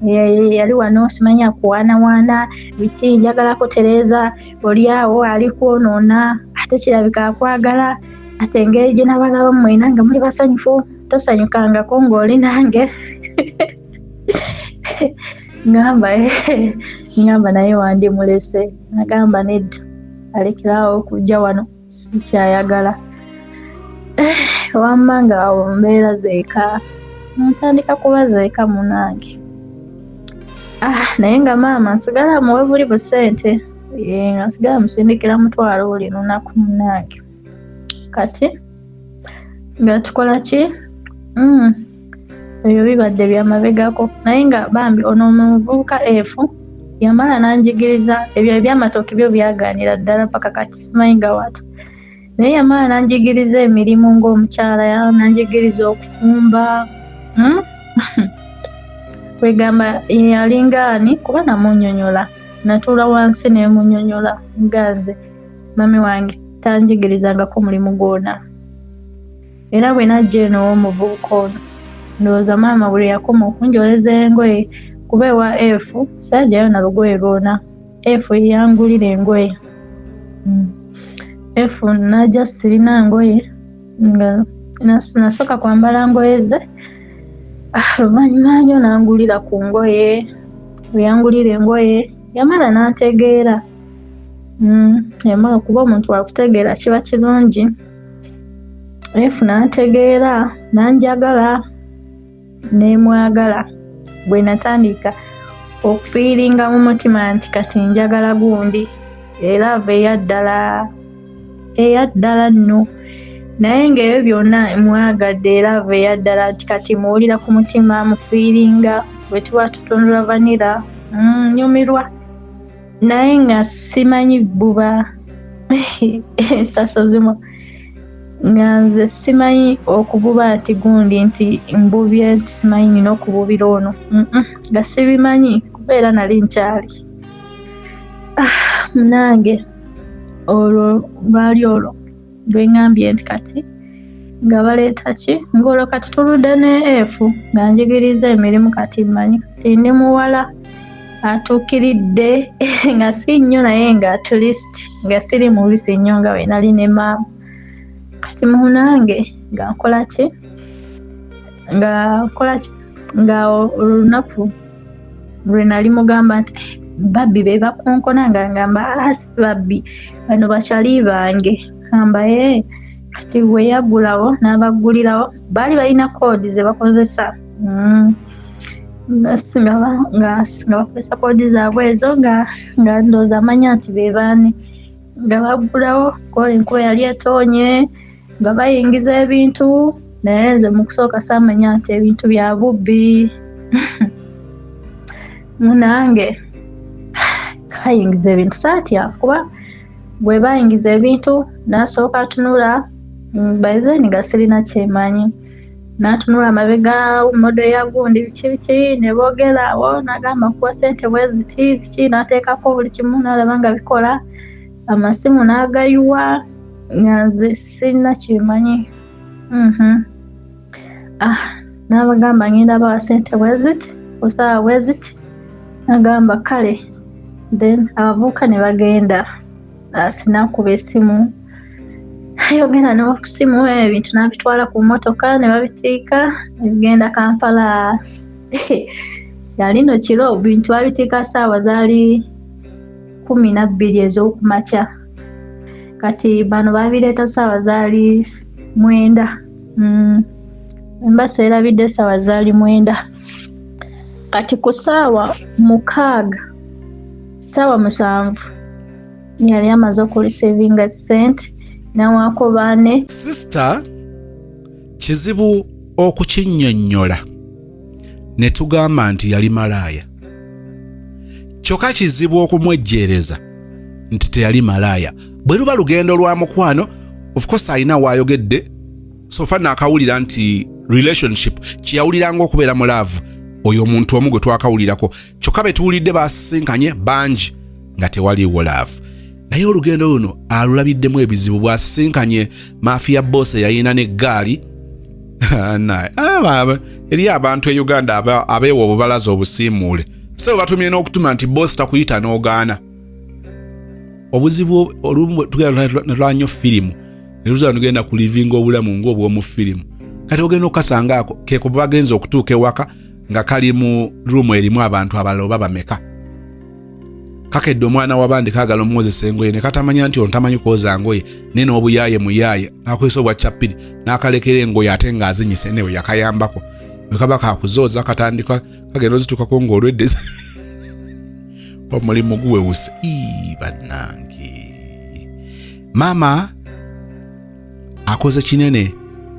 yali wano simanyi akuwaanawaana biki njagala kutereeza oli awo ali kwonoona ate kirabika akwagala ate engeri gye nabalaba mwena nga muli basanyufu tosanyukangako ng'oli nange ngamba naye wandimulese nagamba nedda alekerawo okujja wano sikyayagala wamma nga awo mbeera zeeka ntandika kuba zeeka munange naye nga maama nsigala muwe buli busente nga nsigala musindikira mutwalo buli lunaku munange kati nga tukola ki ebyo bibadde byamabegako naye nga bambi ono omuvubuka F yamala nanjigiriza ebyo ebyamatooke byo byaganira ddala paka kati simanyi gawata naye yamala nanjigiriza emirimu ng'omukyala nanjigiriza okufumba kwegamba yalingaani kuba namunnyonnyola natuula wansi nemunnyonnyola nganze mami wange tanjigirizangako mulimu gwonna era bwe najja eno w'omuvubuka ono ndowooza maama buli yakoma okunjoleza engoye kuba ewa F sajjayo na lugoye lwona F yangulira engoye F najja sirina ngoye nga nasooka kwambala ngoye ze luvannyuma nyo nangulira ku ngoye yangulira engoye yamala n'antegeera yamala kuba omuntu wakutegeera kiba kirungi F n'antegeera nanjagala nemwagala bwe natandika okufiiringa mu mutima nti kati njagala gundi era ava eyaddala nno naye ng'ebyo byonna mwagadde era ava eyaddala nti kati muwulira ku mutima mufiiringa bwe tuba tutundula vanira nyumirwa naye nga simanyi buba sitasozimu nga nze simanyi okububa nti gundi nti mbubye nti simanyi nina okububira ono nga sibimanyi kubeera nali nkyali munange olwo lwali olwo lweŋŋambye nti kati nga baleeta ki ng'olwo kati tuludde ne F nga njigiriza emirimu kati mmanyi kati ndi muwala atuukiridde nga si nnyo naye nga at least nga siri mubisi nnyo nga bwe nali ne maama kati munange nga nkola ki nga olunaku lwe nali mugamba nti babbi be bakonkona nga ngamba asi babbi bano bakyali bange gamba kati we yagulawo n'abagulirawo baali balina koodi ze bakozesa nga bakozesa koodi zaabwe ezo nga ndowooza amanya nti be baani nga bagulawo kola enkuba yali etoonye nga bayingiza ebintu naye nze mu kusooka saamanya nti ebintu bya bubbi munange bayingiza ebintu saatya kuba bwe bayingiza ebintu n'asooka atunula by then nga sirina kyemanyi n'atunula amabega modo ya gundi biki ne boogera awo n'agamba kuwa ssente bweziti biki n'ateekako buli kimu n'alaba nga bikola amasimu n'agayiwa nga nze sirina kyemanyi n'abagamba ngenda bawa ssente bweziti osaba bweziti n'agamba kale then abavubuka ne bagenda sinakuba essimu ayogenda n'okusimu ebintu n'abitwala ku mmotoka ne babitiika ebigenda Kampala yali no kiro bintu babitiika ssaawa zaali 12 ez'okumakya kati bano babireeta ssaawa zaali 9 embasa erabidde ssaawa zaali 9 kati ku ssaawa 6 ssaawa 7 yali amaze okulisevinga ssente n'awaako baane. Sister, kizibu okukinnyonnyola ne tugamba nti yali malaaya. Kyokka kizibu okumwejjeereza nti teyali malaaya. Bwe luba lugendo lwa mukwano, of course alina waayogedde, so far naakawulira nti relationship kiyawuliranga okubeera mu love oyo omuntu omu gwe twakawulirako. Kyokka be tuwulidde basisinkanye bangi nga tewaliiwo love. Naye olugendo luno alulabiddemu ebizibu bwasisinkanye mafia boss yayina n'eggaali eri abantu e Uganda abeewa obubalaza obusiimuule so batumye n'okutuma nti boss takuyita n'ogaana. Obuzibu olumu tugenda nnyo firimu ne luza tugenda ku livinga obulamu ng'obw'omu firimu kati ogenda okukasanga ako ke kuba bagenza okutuuka ewaka nga kali mu ruumu erimu abantu abalala oba bameka. Kakedde omwana w'abandi kaagala omuwozesa engoye ne katamanya nti ono tamanyi kwoza ngoye ne n'obuyaaye muyaaye n'akozesa obwa capiri n'akalekera engoye ate ng'azinyise newe yakayambako bwe kaba kaakuzooza katandika kagenda ozituukako ng'olwedde omulimu guwewuse bannange. Maama akoze kinene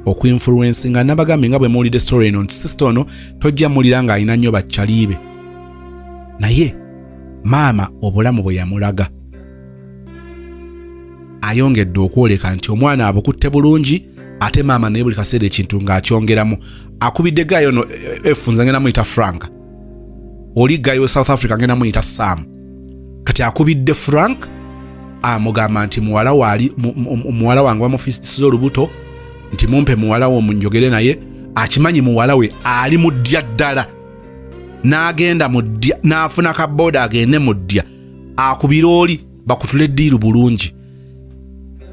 okuinfluencinga nabagambye nga bwe muwulidde story eno nti sister ono tojja mulira ng'alina nnyo bakyaliibe naye maama obulamu bwe yamulaga ayongedde okwoleka nti omwana abukutte bulungi ate maama naye buli kaseera ekintu ng'akyongeramu. Akubidde gayo no efunza ngenda muyita Frank, oli gayo South Africa ngenda muyita Sam, kati akubidde Frank amugamba nti muwala wange bamufisiza olubuto nti mumpe muwala wo munjogere naye, akimanyi muwala we ali muddya ddala n'agenda muddya n'afuna kaboda agende muddya akubira oli bakutule eddiiru bulungi.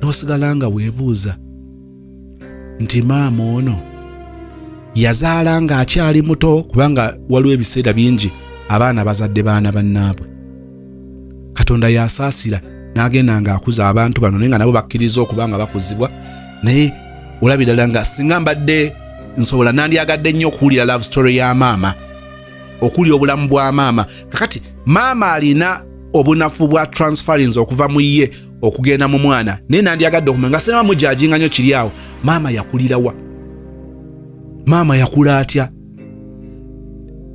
N'osigala nga weebuuza nti maama ono yazaala ng'akyali muto kubanga waliwo ebiseera bingi abaana bazadde baana bannaabwe. Katonda yasaasira n'agenda ng'akuza abantu bano naye nga nabo bakkiriza okuba nga bakuzibwa, naye olabira nga singa mbadde nsobola nandyagadde nnyo okuwulira love story ya maama, okuli obulamu bwa maama. Kakati maama alina obunafu bwa transference okuva mu ye okugenda mu mwana, naye nandyagadde okumanya nga sinema mujajinga nnyo kiri awo. Maama yakulirawa? Maama yakula atya?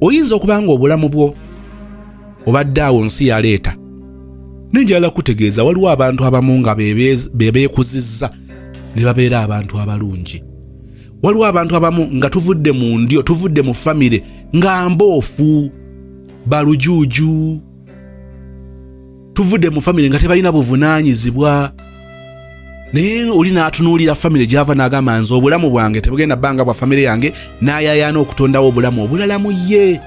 Oyinza okuba nga obulamu bwo obadde awo nsi yaleeta. Nenjala kutegeeza waliwo abantu abamu nga bebeekuzizza ne babeera abantu abalungi. Waliwo abantu abamu nga tuvudde mu ndio, tuvudde mu famire nga mboofu balujuuju, tuvudde mu famire nga tebalina buvunaanyizibwa. naye oli n'atunuulira famire gy'ava n'agamba nze obulamu bwange tebugenda bbanga bwa famire yange n'ayayaana okutondawo obulamu obulala mu ye.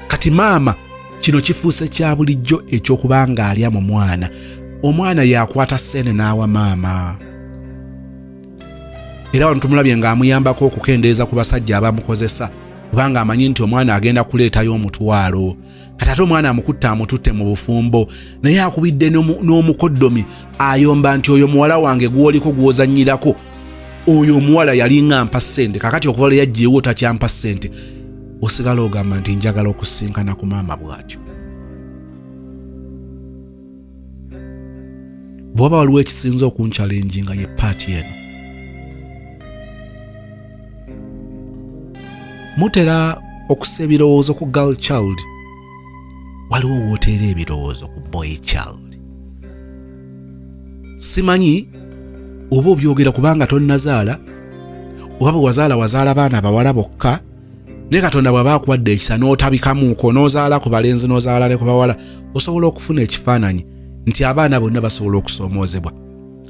Kati maama kino kifuuse kya bulijjo eky'okubanga alya mu mwana. Omwana yakwata ssene n'awa maama. Era wano tumulabye ng'amuyambako okukendeeza ku basajja abamukozesa kubanga amanyi nti omwana agenda kuleetayo omutwalo. Kati ate omwana amututte mu bufumbo naye akubidde n'omukoddomi ayomba nti oyo muwala wange gw'oliko gw'ozannyirako oyo omuwala yalinga ampa ssente kakati okuva lwe yajjeewo takyampa ssente. Osigala ogamba nti njagala okusinkana ku maama bw'atyo. Bw'oba waliwo ekisinza okunchalenjinga ye paati eno. Mutera okussa ebirowoozo ku girl child. Waliwo wooteera ebirowoozo ku boy child. Simanyi oba obyogera kubanga tonnazaala oba bwe wazaala baana bawala bokka ne Katonda bw'aba akuwadde ekisa n'otabikamuuko n'ozaala ku balenzi n'ozaala ne ku bawala osobola okufuna ekifaananyi nti abaana bonna basobola okusoomoozebwa.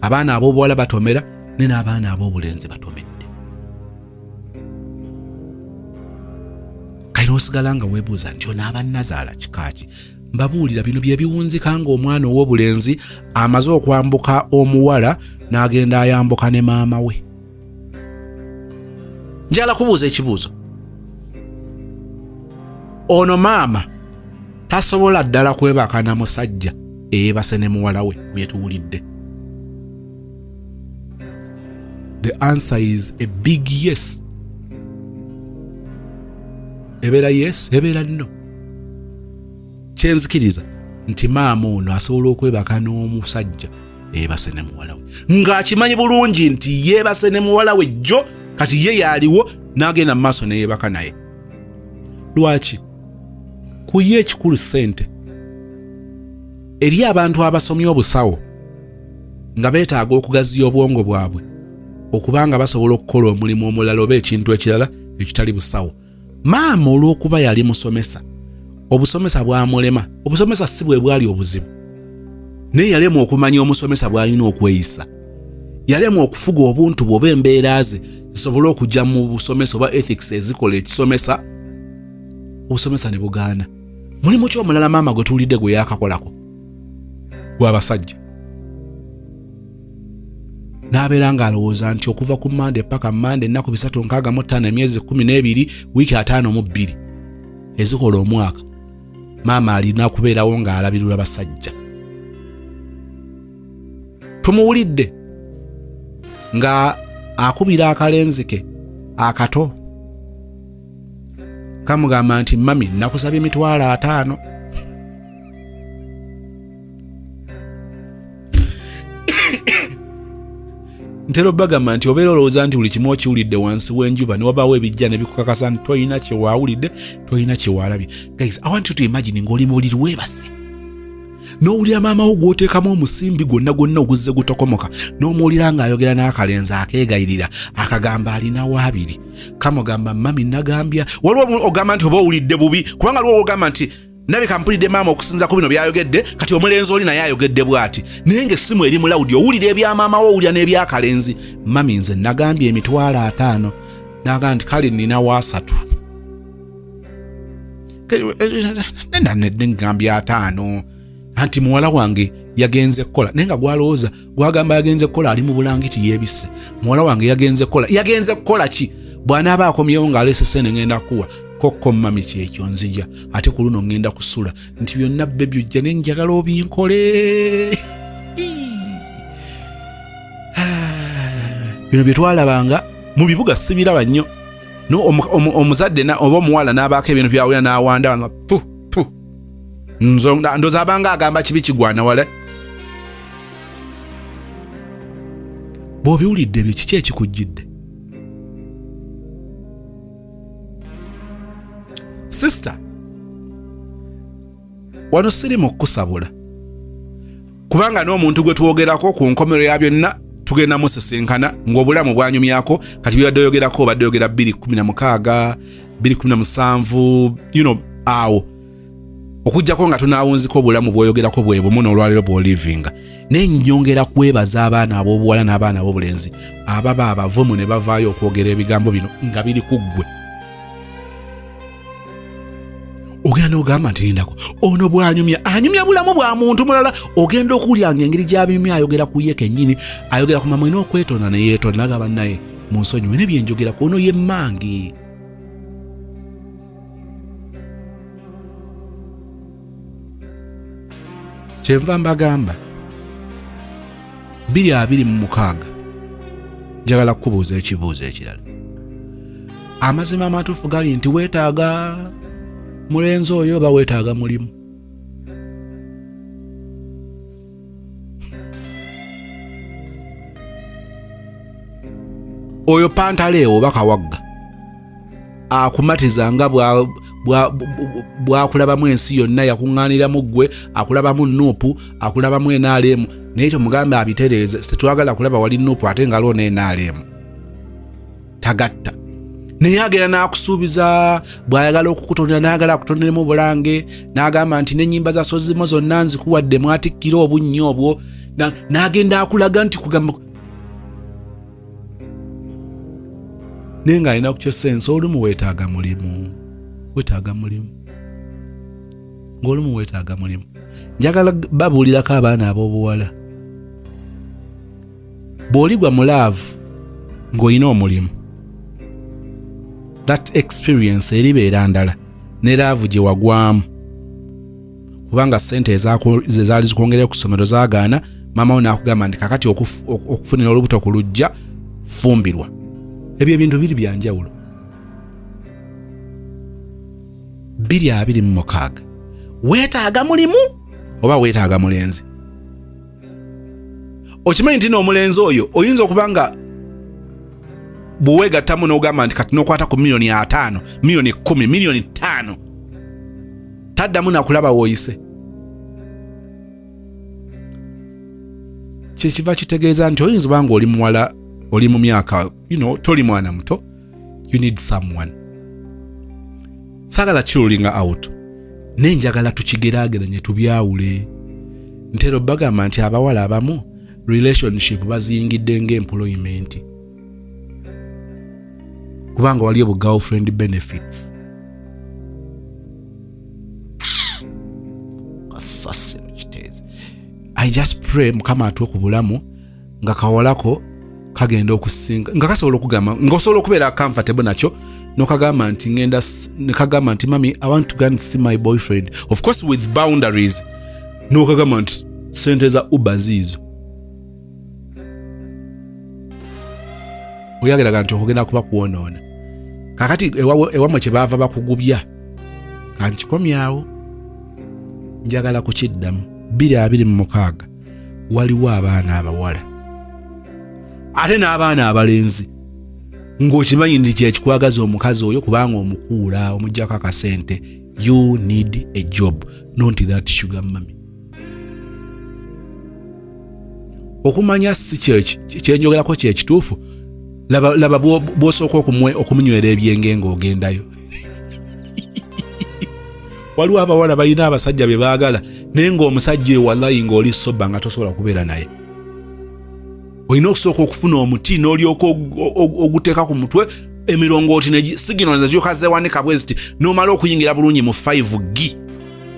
Abaana ab'obuwala batomera ne n'abaana ab'obulenzi batomedde. Kale osigala nga weebuuza nti ono abannazaala kikaaki. Mbabuulira bino bye biwunzika ng'omwana ow'obulenzi amaze okwambuka omuwala n'agenda ayambuka ne maama we. Njala kubuuza ekibuuzo. Ono maama tasobola ddala kwebaka na musajja eyeebase ne muwala we byetuwulidde. The answer is a big yes. Ebeera yes, ebeera no. Kyenzikiriza nti maama ono asobola okwebaka n'omusajja eyeebase ne muwala we ng'akimanyi bulungi nti yeebase ne muwala we jjo kati ye yaaliwo n'agenda mu maaso neyeebaka naye. Lwaki? Ku ye ekikulu ssente. Eri abantu abasomye obusawo nga beetaaga okugaziya obwongo bwabwe okubanga basobola okukola omulimu omulala oba ekintu ekirala ekitali busawo. Maama olw'okuba yali musomesa, obusomesa bwamulema. Obusomesa si bwe bwali obuzibu, naye yalema okumanya omusomesa bw'alina okweyisa. Yalema okufuga obuntu bw'oba embeera ze zisobole okujja mu busomesa oba ethics ezikola ekisomesa. Obusomesa ne bugaana. Mulimu ki omulala maama gwe tuwulidde gwe yaakakolako? Gw'abasajja. N'abeera ng'alowooza nti okuva ku Mande paka Mande ennaku 365 emyezi 12 wiiki 52 ezikola omwaka, maama alina kubeerawo ng'alabirira basajja. Tumuwulidde nga akubira akalenzi ke akato kamugamba nti mami nakusabye emitwalo 5. Ntero bagamba nti obeera olowooza nti buli kimu okiwulidde wansi w'enjuba ne wabaawo ebijja ne bikukakasa nti toyina kye waawulidde, toyina kye waalabye. Guys, I want you to imagine ng'oli mu buliri weebase n'owulira maama wo gw'oteekamu omusimbi gwonna oguzze gutokomoka, n'omuwulira ng'ayogera n'akalenzi akeegayirira akagamba alina waabiri. Kamugamba mami nagambya. Waliwo ogamba nti oba owulidde bubi kubanga waliwo ogamba nti ndabika mpulidde maama okusinza ku bino byayogedde kati omulenzi oli naye ayogedde bw'ati naye ng'essimu eri mu lawudi owulira ebya maama wo owulira n'ebyakalenzi. Mami nze nagambye emitwalo 5 n'agamba nti kale nina wa 3 nedde ngambye 5 anti muwala wange yagenze kukola naye nga gwalowooza gwagamba yagenze kukola ali mu bulangiti yeebisse. Muwala wange yagenze kukola ki? Bw'anaaba akomyewo ng'aleese ssene ngenda kuwa kokko mami kyekyo nzija ate ku luno ngenda kusula nti byonna bbe byojja ne njagala obinkole. Bino bye twalabanga mu bibuga sibiraba nnyo. Omuzadde oba omuwala n'abaako ebintu byawulira n'awanda nga ndoza abanga agamba kibi kigwana wala. Bw'obiwulidde bye kiki ekikujjidde? Sister, wano siri mu kukusabula kubanga n'omuntu gwe twogerako ku nkomero ya byonna tugenda musisinkana ng'obulamu bwanyumyako kati byadde oyogerako obadde oyogera 2016 2017 awo okujjako nga tunaawunziko obulamu bw'oyogerako bwe bumu n'olwaliro bw'olivinga naye nnyongera kwebaza abaana ab'obuwala n'abaana ab'obulenzi ababa abavumu ne bavaayo okwogera ebigambo bino nga biri ku ggwe. Ogenda n'ogamba nti lindako ono anyumya bulamu bwa muntu mulala, ogenda okuwulyanga engeri gy'abinyumya ayogera ku ye kennyini, ayogera ku mamwe n'okwetonda ne yeetonda n'agamba naye mu nsonyiwe ne byenjogerako ono ye mmange. Kyenva mbagamba 2026 njagala kukubuuza ekibuuzo ekirala. Amazima amatuufu gali nti weetaaga mulenzi oyo oba weetaaga mulimu? Oyo pantaleewo oba kawagga akumatiza nga bwakulabamu ensi yonna yakuŋŋaaniramu ggwe, akulabamu Nuupu, akulabamu NRM, naye ekyo mugambe abitereeze. Tetwagala kulaba wali Nuupu ate nga loona NRM. Tagatta. Naye agenda n'akusuubiza bw'ayagala okukutonera n'ayagala akutoneremu bulange, n'agamba nti n'ennyimba za Sozimo zonna nzikuwadde mwatikkira obunnyo obwo, n'agenda akulaga nti kugamba naye ng'alina ku kyosensi olumu weetaaga mulimu. Ng'olumu weetaaga mulimu. Njagala babuulirako abaana ab'obuwala. Bw'oligwa mu laavu ng'olina omulimu, that experience eribeera ndala ne laavu gye wagwamu. Kubanga ssente ezaali zikwongerera ku ssomero zaagaana, maama wo n'akugamba nti kakati okufunira olubuto ku lujja fumbirwa. Ebyo ebintu biri bya njawulo. 2026 weetaaga mulimu oba weetaaga mulenzi? Okimanyi nti n'omulenzi oyo oyinza okuba nga bw'oweegattamu n'ogamba nti kati n'okwata ku miliyoni 5, miliyoni 10, miliyoni 5 taddamu nakulaba w'oyise. Kyekiva kitegeeza nti oyinza oba nga oli muwala, oli mu myaka, toli mwana muto, you need someone. Sagala kirulinga out. Naye njagala tukigeraageranye tubyawule. Ntero bagamba nti abawala abamu relationship baziyingidde ng'employment. Kubanga waliyo bu girlfriend benefits. Kasasiro kiteze. I just pray mukama atuwe ku bulamu nga kawolako kagenda okusinga nga kasobola okugamba ng'osobola okubeera comfortable nakyo n'okagamba nti ngenda nekagamba nti mami I want to go and see my boyfriend, of course with boundaries. N'okagamba nti sente za Uber ziizo. Oyageraga nti okugenda kuba kuwonoona. Kakati ewamwe kye baava bakugubya kankikomyawo. Njagala kukiddamu 2026 waliwo abaana abawala ate n'abaana abalenzi ng'okimanyi nti kyekikwagaza omukazi oyo kubanga omukuula omuggyako akasente. You need a job, not that sugar mommy. Okumanya si kyenjogerako kyekituufu. Laba bw'osooka okumunywera ebyenge ng'ogendayo. Waliwo abawala balina abasajja be baagala naye ng'omusajja wallahi ng'oli soba nga tosobola kubeera naye. Olina okusooka okufuna omuti n'olyoka oguteeka ku mutwe, emirongooti signals ezyoka zeewanika bwe ziti, n'omala okuyingira bulungi mu 5G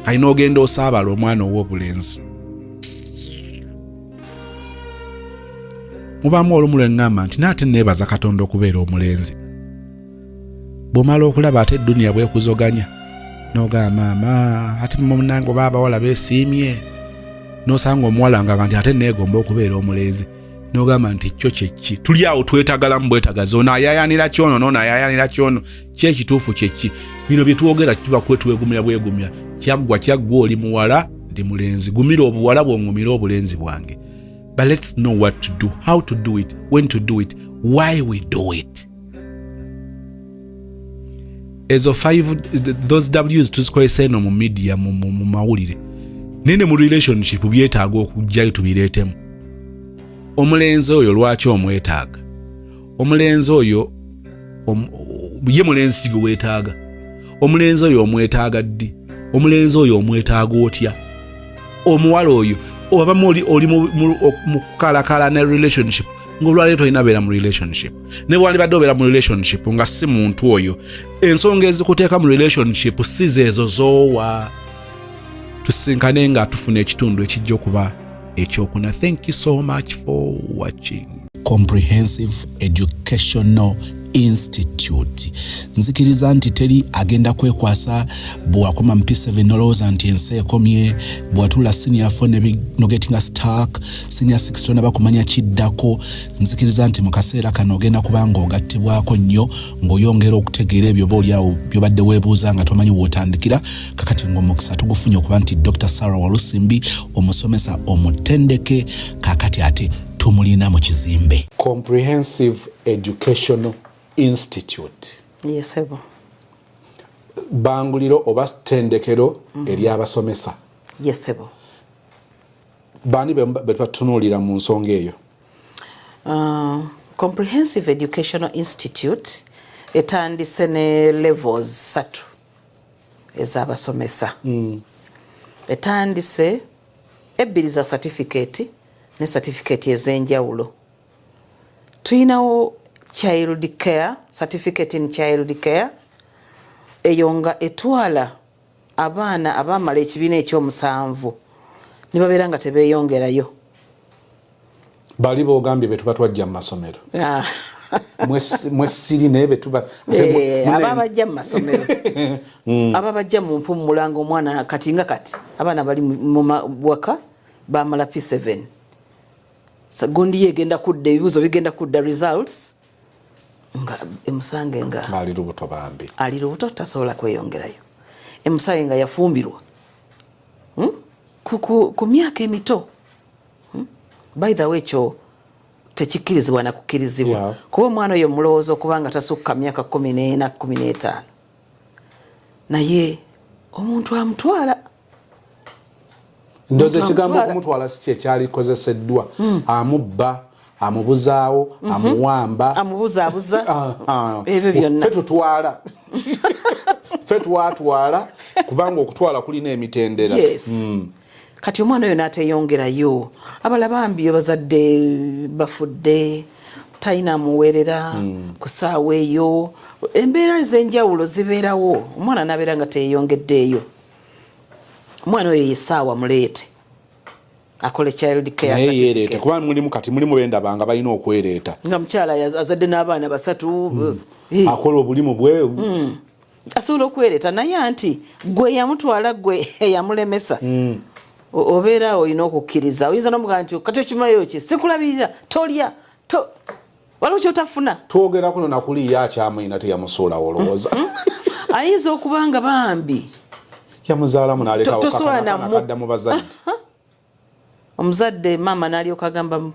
kalina ogenda osaabala omwana ow'obulenzi. Mubaamu olumu lwe ngamba nti naate neebaza Katonda okubeera omulenzi. Bw'omala okulaba ate edduniya bwekuzoganya n'ogamba maama ate munnange oba abawala beesiimye, n'osanga omuwala nga nti ate neegomba okubeera omulenzi, n'ogamba nti kyo kyeki. Tuli awo twetagalamu bwetagaza, ono ayaayaanira kyono n'ono ayaayaanira kyono. Kyekituufu kyeki. Bino bye twogera tuba kwetwegumira bwegumya. Kyaggwa oli muwala ndi mulenzi. Gumira obuwala bw'ongumira obulenzi bwange. But let's know what to do, how to do it, when to do it, why we do it. Ezo 5 those W's tuzikozesa eno mu media mu mawulire. Nene mu relationship byetaaga okujjayo tubireetemu. Omulenzi oyo lwaki omwetaaga? Omulenzi oyo ye mulenzi gwe weetaaga. Omulenzi oyo omwetaaga ddi? omulenzi oyo omwetaaga otya omuwala oyo oba oli mu kukalakala ne relationship ng'olwaleero tolina beera mu relationship ne bwandibadde obeera mu relationship nga si muntu oyo ensonga ezikuteeka mu relationship si zeezo zoowa tusinkane nga tufuna ekitundu ekijja okuba ekyokuna. Thank you so much for watching. Comprehensive Educational Institute. Nzikiriza nti teri agenda kwekwasa bwakoma mu P7 nolowooza nti ensi ekomye, bwatula senior 4 ne binogetinga stark, senior 6 tona bakumanya kiddako. Nzikiriza nti mu kaseera kano ogenda kubanga ogattibwako nnyo ng'oyongera okutegeera ebyo boolyawo byobadde weebuuza nga tomanyi wootandikira. Kakati ng'omukisa tugufunye okuba nti Dr. Sarah Walusimbi omusomesa omutendeke kakati ate tumulina mu kizimbe. Comprehensive Educational Institute. Yes, ebo. Banguliro oba tendekero eri abasomesa. Yes, ebo. Bani betutunulira mu nsonga eyo. Comprehensive Educational Institute etandise ne levels 3 ez'abasomesa. Etandise ebbiri za certificate ne certificate ez'enjawulo. Tuyinawo child care, certificate in child care, eyo nga etwala abaana abamala ekibiina ekyomusanvu ne babeera nga tebeeyongerayo. Bali boogambye betuba twajja mu masomero. Mwesiri naye betuba ababajja mu masomero ababajja mu mpumula ng'omwana kati nga kati abaana bali mu waka bamala P7 gundi yegenda kudda ebibuuzo bigenda kudda results nga emusange nga ali lubuto bambi ali lubuto tasobola kweyongerayo emusange nga yafumbirwa ku myaka emito. By the way kyo tekikkirizibwa na kukkirizibwa kuba omwana oyo mulowooza okubanga tasukka myaka 14 15 naye omuntu amutwala ndoze ekigambo okumutwala si kyekyalikozeseddwa amubba amubuzaawo amuwamba amubuzaabuza ebyo byonna ffe tutwala ffe twatwala kubanga okutwala kulina emitendera. Kati omwana oyo n'ateyongerayo abala bambi bazadde bafudde talina muweerera ku ssaawa eyo embeera ez'enjawulo zibeerawo omwana n'abeera nga teyeyongeddeeyo. Omwana oyo yessaawa muleete akole child care certificate kuba mulimu kati mulimu bendabanga balina okwereeta nga mukyala azadde n'abaana 3 akola obulimu bwe asobola okwereeta naye anti gwe yamutwala gwe eyamulemesa obeera olina okukkiriza oyinza n'omugamba nti kati okimayo ki sikulabirira tolya waliwo kyotafuna twogera kuno nakuliya akyamuyina teyamusuulawo olowooza ayinza okuba nga bambi yamuzaalamu n'alekakadda mu bazadde omuzadde maama n'alyoka agamba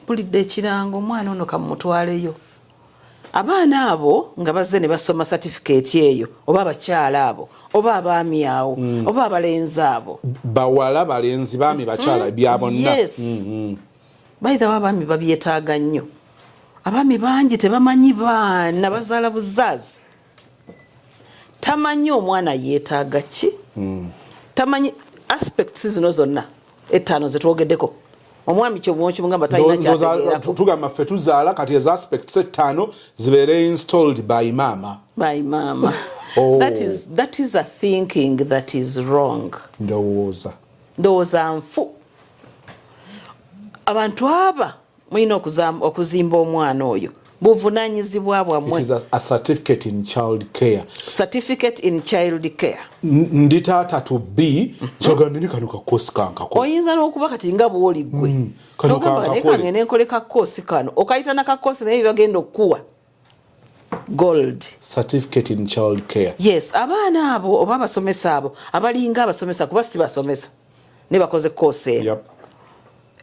mpulidde ekirango omwana ono kamutwaleyo. Abaana abo nga bazze ne basoma certificate eyo oba abakyala abo oba abaami awo oba abalenzi abo bawala balenzi baami bakyala bya bonna. By the way abaami babyetaaga nnyo. Abaami bangi tebamanyi baana bazaala buzaazi. Tamanyi omwana yeetaaga ki tamanyi aspects zino zonna etaano zetwogeddeko. Omwami kyomwoki mugamba talina kyategeerako tugamba ffe tuzaala kati ezo aspects etaano zibeere installed by mama. That is a thinking that is wrong. Ndowooza nfu. Abantu aba mulina okuzimba omwana oyo buvunaanyizibwa bwammwe. It is a certificate in child care. Certificate in child care. Ndi taata to be soga nini kano kakosi kankako. Oyinza n'okuba kati nga bw'oli gwe. Kano kankako. Ngene nkole kakosi kano. Okayita na kakosi naye bagenda okuwa. Gold. Certificate in child care. Yes, abaana abo oba abasomesa abo abalinga abasomesa kuba si basomesa ne bakoze koose. Yep.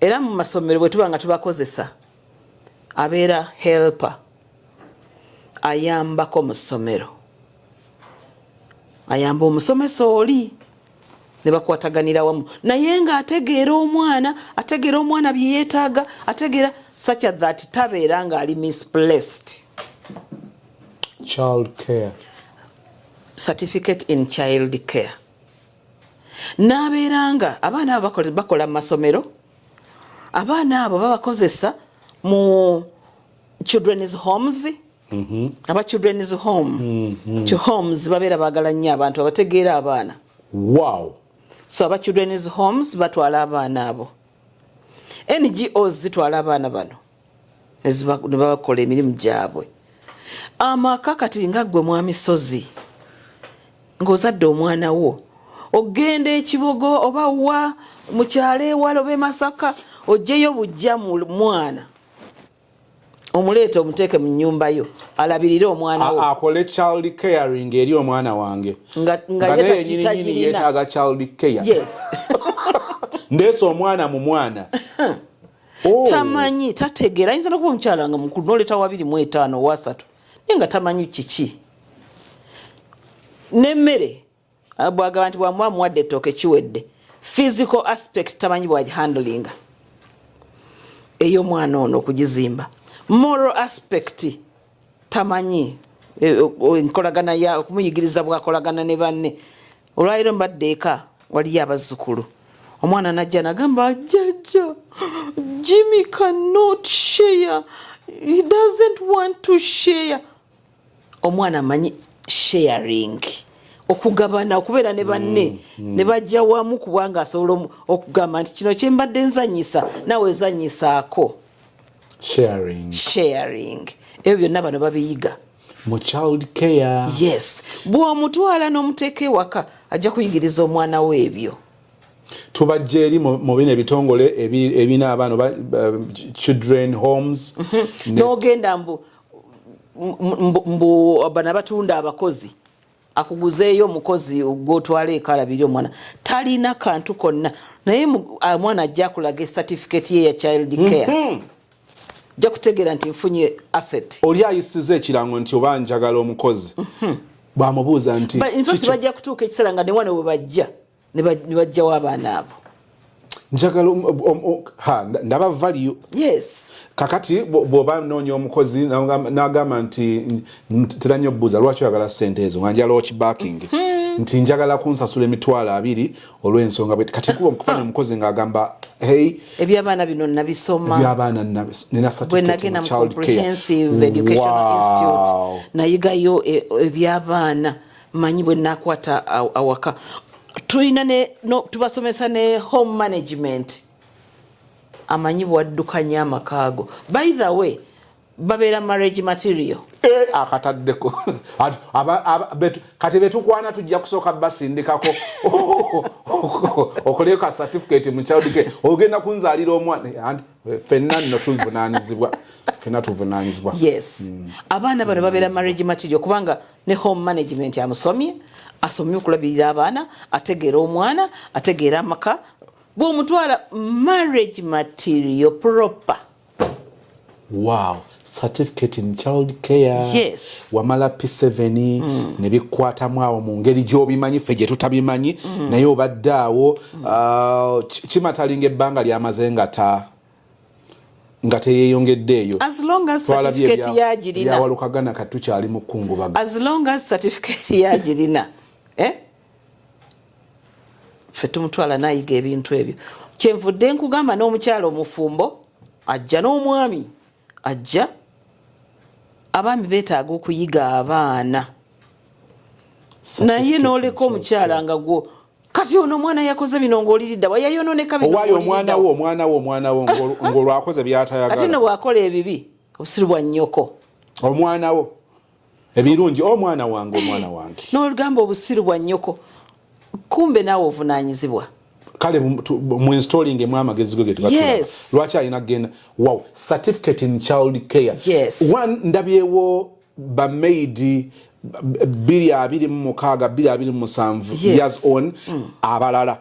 Era mu masomero bwe tuba nga tubakozesa abeera helper ayambako mu ssomero ayamba omusomesa oli ne bakwataganira wamu naye nga ategeera omwana bye yeetaaga ategeera such that tabeera nga ali misplaced. Child care. certificate in child care. N'abeeranga abaana abo bakola mu masomero, abaana abo babakozesa mu children's homes. Aba children's home. Homes babeera baagala nnyo abantu abategeera abaana. Wow. So aba children's homes batwala abaana abo. NGOs zitwala abaana bano ne babakola emirimu gyabwe. Amaka kati nga ggwe mwami Sozi ng'ozadde omwana wo ogenda ekibogo oba wa mu kyalo ewala oba Masaka oggyeyo bujja mu mwana omuleeta omuteeke mu nnyumba yo alabirire omwana wo akole child caring eri omwana wange nga yeetaaga child care. Yes. Ndeesa omwana mu mwana. Tamanyi tategeera ayinza n'okuba omukyala nga mukulu n'oleeta wa 25 wa 3 naye nga tamanyi kiki n'emmere bwagamba nti bwamuwadde ettooke kiwedde. Physical aspect tamanyi bwagihandlinga ey'omwana ono okugizimba. Moral aspect tamanyi enkolagana ya okumuyigiriza bwakolagana ne banne. Olwaliro mbadde eka waliyo abazzukulu omwana najja nagamba jjajja Jimmy cannot share, he doesn't want to share. Omwana amanyi sharing okugabana okubeera ne banne ne bajja wamu kubanga asobola okugamba nti kino kye mbadde nzanyisa nawe ezanyisaako. Sharing ebyo byonna bano babiyiga mu child care. Yes. Bw'omutwala n'omuteeka ewaka ajja kuyigiriza omwana we ebyo. Tubajja eri mu bino ebitongole ebina abaana children homes. N'ogenda mbu bano abatunda abakozi akuguzeeyo omukozi gw'otwala ekalabiri omwana talina kantu konna naye omwana ajja akulaga certificate ye ya child care. Ajja kutegeera nti nfunye asset. Oli ayisiza ekirango nti oba njagala omukozi. Bw'amubuuza nti bajja kutuuka ekiseera nga ne wane we bajja ne bajjawo abaana abo. Njagala ndaba value. Yes. Kakati bw'oba noonya omukozi n'agamba nti tera nnyo bbuuza lwaki oyagala ssente ezo nga njala okibacking nti njagala kunsasula $20 olw'ensonga bwe kati kuba mukufanya omukozi ng'agamba hey ebyabaana bino nabisoma ebyabaana nina certificate mu child care comprehensive educational institute nayigayo ebyabaana manyi bwe nakwata awaka tulina tubasomesa ne home management amanyi bwaddukanya amakaago. By the way babeera marriage material. Akataddeko kati betukwana tujja kusooka basindikako okoleka certificate mu child care ogenda kunzaalira omwana ffenna nno tuvunaanyizibwa. Yes. Abaana bano babeera marriage material kubanga ne home management amusomye asomye okulabirira abaana ategeera omwana ategeera amaka bw'omutwala marriage material proper. Wow. Certificate in child care. Yes. Wamala P7 ne bikwatamu awo mu ngeri gy'obimanyi ffe gye tutabimanyi naye obadde awo kimatalinga ebbanga lyamaze nga teyeeyongeddeeyo. As long as certificate yagirina. Byawalukagana kati tukyali mu kkungubaga. As long as certificate yagirina. Ffe tumutwala nayiga ebintu ebyo. Kyenvudde nkugamba n'omukyalo omufumbo ajja n'omwami ajja abaami beetaaga okuyiga abaana naye n'oleka omukyala nga gwo kati ono omwana yakoze bino ng'oliridda wayayononeka bino owaayo omwana wo ng'olwakoze by'atayagala ate no bw'akola ebibi obusiru bwa nnyoko omwana wo ebirungi omwana wange n'olugamba obusiru bwa nnyoko kumbe naawe ovunaanyizibwa kale mu installing emu amagezi go getubatula. Yes. Lwaki alina genda wow certificate in child care. Yes. One ndabyewo bamaidi 227 years on abalala.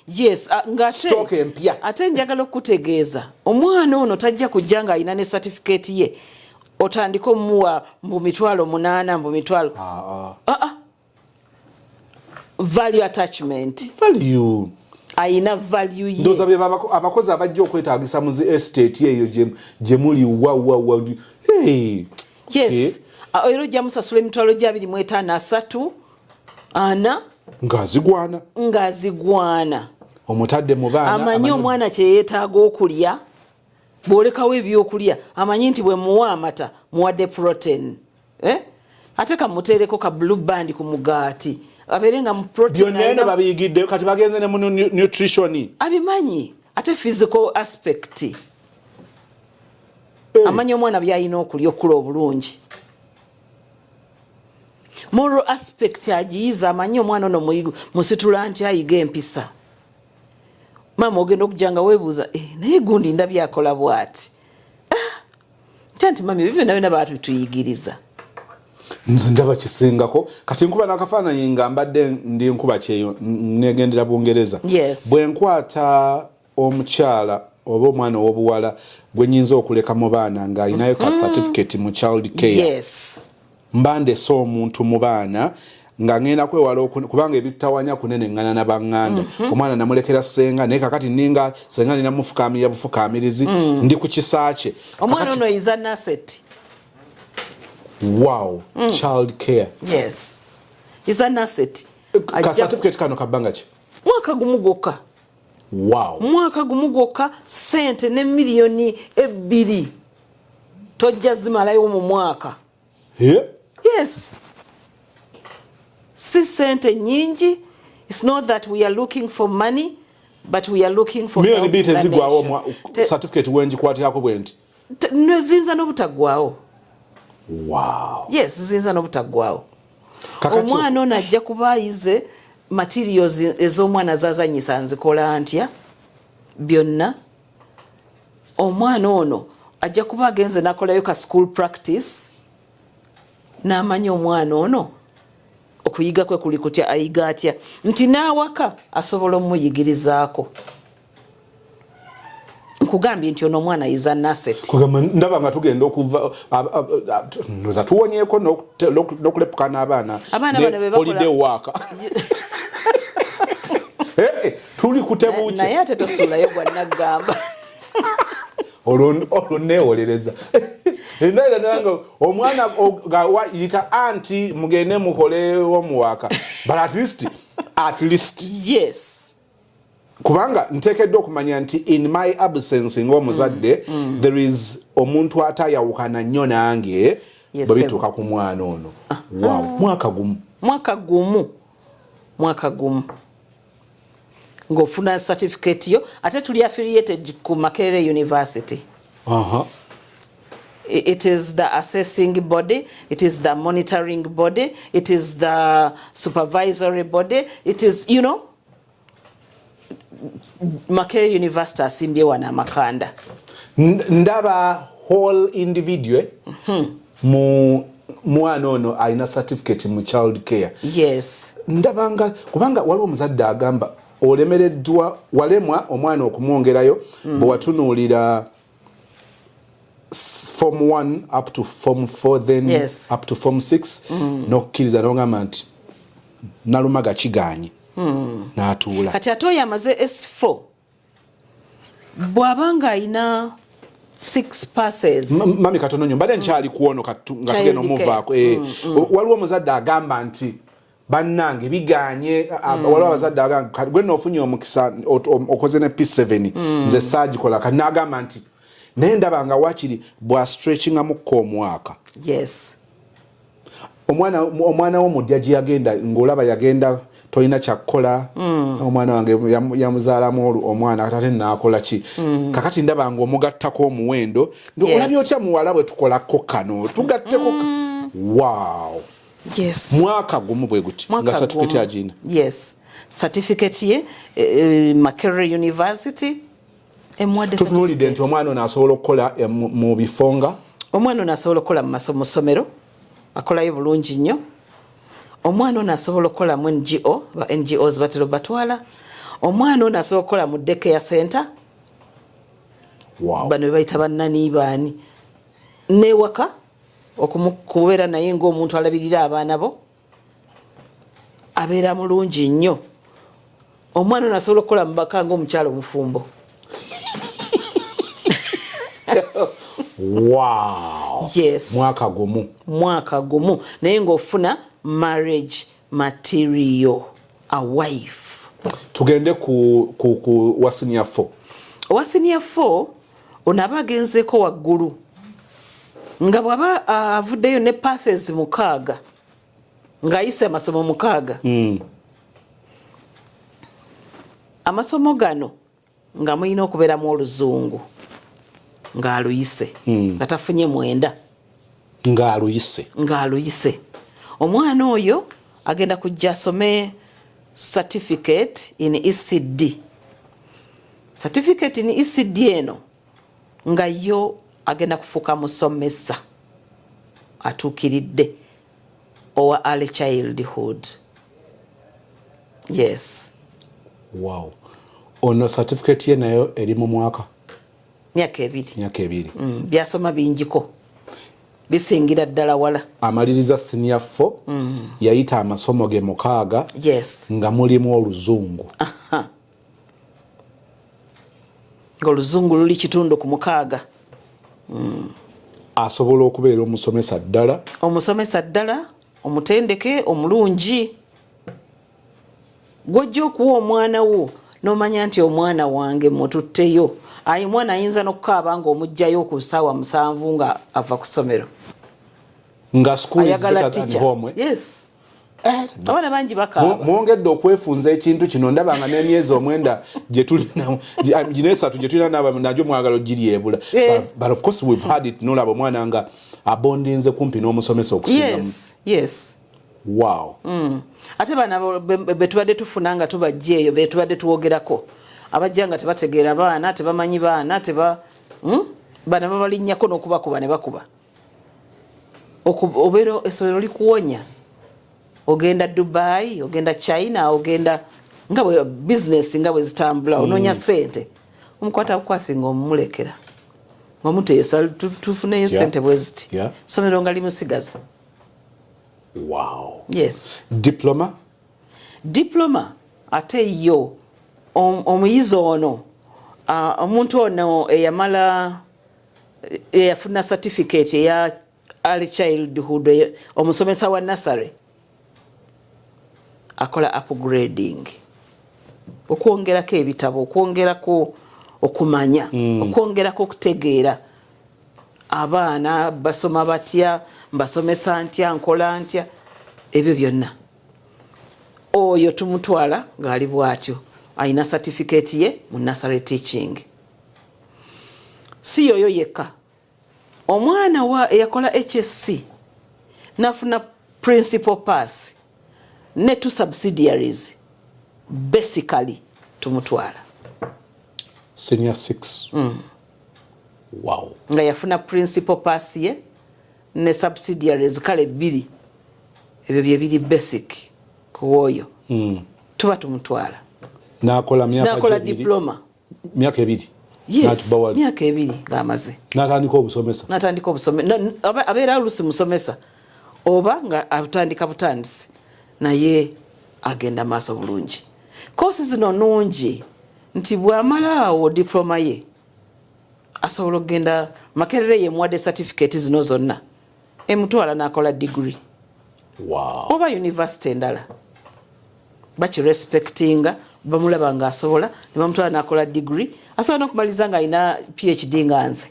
Yes, stock empya. Ate njagala okutegeeza omwana ono tajja kujja nga alina ne certificate ye otandika omuwa mbu mitwalo 8 mbu mitwalo value attachment. Value ayina value ye. Ndoza bye abakozi abajja okwetaagisa mu estate eyo gye muli wa yes. Ero gya musasula emitwalo gya 25 3 ana ng'azigwana omutadde mu baana amanyi omwana kye yeetaaga okulya bw'olekawo ebyokulya amanyi nti bwe muwa amata muwadde protein ate kamuteereko ka blue band ku mugaati abeere nga mu protein byonna eno babiyigiddeyo kati bagenze ne mu nutrition abimanyi ate physical aspect amanyi omwana byalina okulya okula obulungi moral aspect agiyiza amanyi omwana ono musitula nti ayiga empisa maama ogenda okujja nga weebuuza naye gundi ndabye akola bw'ati nti mami bibyo byonna baatuyigiriza nze ndaba kisingako kati nkuba n'akafaananyi nga mbadde ndi nkuba kyeyo negendera Bungereza bwe nkwata omukyala oba omwana ow'obuwala gwe nnyinza okuleka mu baana ng'alinayo ka certificate mu child care mba ndese omuntu mu baana nga ngenda kwewala kubanga ebitawanya kunene ngana na banganda omwana namulekera senga naye kakati ninga senga nina mufukamira bufukamirizi ndi ku kisaache omwana ono is an asset wow child care is an asset ka certificate kano kabanga ki mwaka gumu gwokka mwaka gumu gwokka sente ne miliyoni 2 tojja zimalayo mu mwaka si sente nyingi. It's not that we are looking for money, but we are looking for help. Miliyoni 2 zigwawo certificate wenji kwatirako bwenti zinza n'obutagwawo. Wow. Zinza n'obutagwawo. Omwana ono ajja kuba ayize materials ez'omwana zazanyisa nzikola ntya byonna. Omwana ono ajja kuba agenze nakolayo ka school practice n'amanya omwana ono okuyiga kwe kuli kutya ayiga atya nti naawaka asobola omuyigirizaako. Nkugambye nti ono omwana is an asset. Kugamba ndaba nga tugenda okuva noza tuwonyeeko n'okulepuka n'abaana holiday work. Tuli kutebuuki naye ate tosuulayo gwannagamba olwo neewolereza endayira nanga omwana yita anti mugende mukole homework but at least kubanga nteekeddwa okumanya nti in my absence ng'omuzadde there is omuntu atayawukana nnyo nange bwe bituuka ku mwana ono. Wow, mwaka gumu ng'ofuna certificate yo ate tuli affiliated ku Makerere University. It is the assessing body, it is the monitoring body, it is the supervisory body, it is, you know, Makerere University asimbye wana Makanda. Ndaba whole individual mwana ono alina certificate mu child care. Ndabanga kubanga waliwo omuzadde agamba olemereddwa walemwa omwana okumwongerayo bwe watunuulira form 1 up to form 4 then up to form 6 n'okkiriza n'ogamba nti nalumaga kiganye n'atuula. Kati ate oyo amaze S4 bw'abanga alina 6 passes. Mami katono nnyo mbadde nkyali kuwono nga tugenda omuvaako. Waliwo omuzadde agamba nti bannange biganye waliwo abazadde agamba gwe noofunye omukisa okoze ne P7 nze saagikola kati n'agamba nti naye ndaba nga wakiri bwa stretchingamukko omwaka. Omwana w'omudya gye yagenda ng'olaba yagenda tolina kyakkola omwana wange yamuzaalamu omwana ate naakola ki kakati ndaba nga omugattako omuwendo olabye otya muwala bwe tukolako kano tugatteko wow. Mwaka gumu bwe guti nga certificate agina. Certificate ye Makerere University emwadde tutunulidde nti omwana ono asobola okukola mu bifonga. Omwana ono asobola okukola mu masomero akolayo bulungi nnyo. Omwana ono asobola okukola mu NGO ba NGOs batero batwala. Omwana ono asobola okukola mu daycare center. Bano bayita bannani baani newaka okumukubeera naye ng'omuntu alabirira abaana bo abeera mulungi nnyo. Omwana ono asobola okukola mu baka ng'omukyalo omufumbo. Wow. Yes. Mwaka gumu naye ng'ofuna marriage material a wife. Tugende ku wa senior 4. Wa senior 4 onaba agenzeko waggulu nga bwaba avuddeyo ne passes mukaaga ng'ayise amasomo mukaaga. Amasomo gano nga mulina okubeeramu oluzungu ng'aluyise nga tafunye mwenda ng'aluyise. Omwana oyo agenda kujja asome certificate in ECD. Certificate in ECD eno nga yo agenda kufuuka musomesa atuukiridde owa early childhood. Yes. Wow. Ono certificate ye nayo eri mu mwaka myaka ebiri. Byasoma bingiko bisingira ddala wala. Amaliriza senior 4 yayita amasomo ge mukaaga. Yes. Nga mulimu oluzungu. Oluzungu luli kitundu ku mukaaga. Asobola okubeera omusomesa ddala omutendeke omulungi gw'ojja okuwa omwana wo n'omanya nti omwana wange mututteyo. Ayi mwana ayinza n'okukaaba ng'omugjayo ku ssaawa 7 nga ava ku ssomero nga school is better than home. Yes. Abaana bangi bakaaba. Mwongedde okwefunza ekintu kino ndaba nga n'emyezi 9 gye tulina ginesatu gye tulina nagyo mwagalo giri ebula. But of course we've had it n'olaba omwana nga abondinze kumpi n'omusomesa okusingamu. Yes. Wow. Ate bana betubadde tufuna nga tubajja eyo betubadde tuwogerako abajja nga tebategeera baana tebamanyi baana bana babalinnyako n'okubakuba ne bakuba obeera essomero likuwonya. Ogenda Dubai, ogenda China, ogenda nga bwe business nga bwe zitambula onoonya ssente omukwata akukwasinga omumulekera wamuteesa tufuneyo ssente bwe ziti somero nga limusigaza. Wow. Yes. Diploma ate yo omuyizi ono omuntu ono eyamala eyafuna certificate eya early childhood omusomesa wa nursery akola upgrading okwongerako ebitabo okwongerako okumanya okwongerako okutegeera abaana basoma batya mbasomesa ntya nkola ntya ebyo byonna oyo tumutwala ng'ali bw'atyo ayina certificate ye mu nursery teaching. Si yoyo yekka omwana eyakola HSC nafuna principal pass ne 2 subsidiaries basically tumutwala senior 6. Wow. Nga yafuna principal pass ye ne subsidiaries kale 2 ebyo bye biri basic kuwoyo tuba tumutwala nakola diploma myaka 2. Yes, myaka 2 ng'amaze natandika obusomesa abeera olusi musomesa oba nga atandika butandisi naye agenda maaso bulungi. Kosi zino nungi nti bw'amalaawo diploma ye asobola okugenda Makerere ye muwadde certificate zino zonna emutwala n'akola degree. Wow. Oba university endala bakirespectinga bamulaba nga asobola ne bamutwala n'akola degree asobola n'okumaliza nga alina PhD nga nze.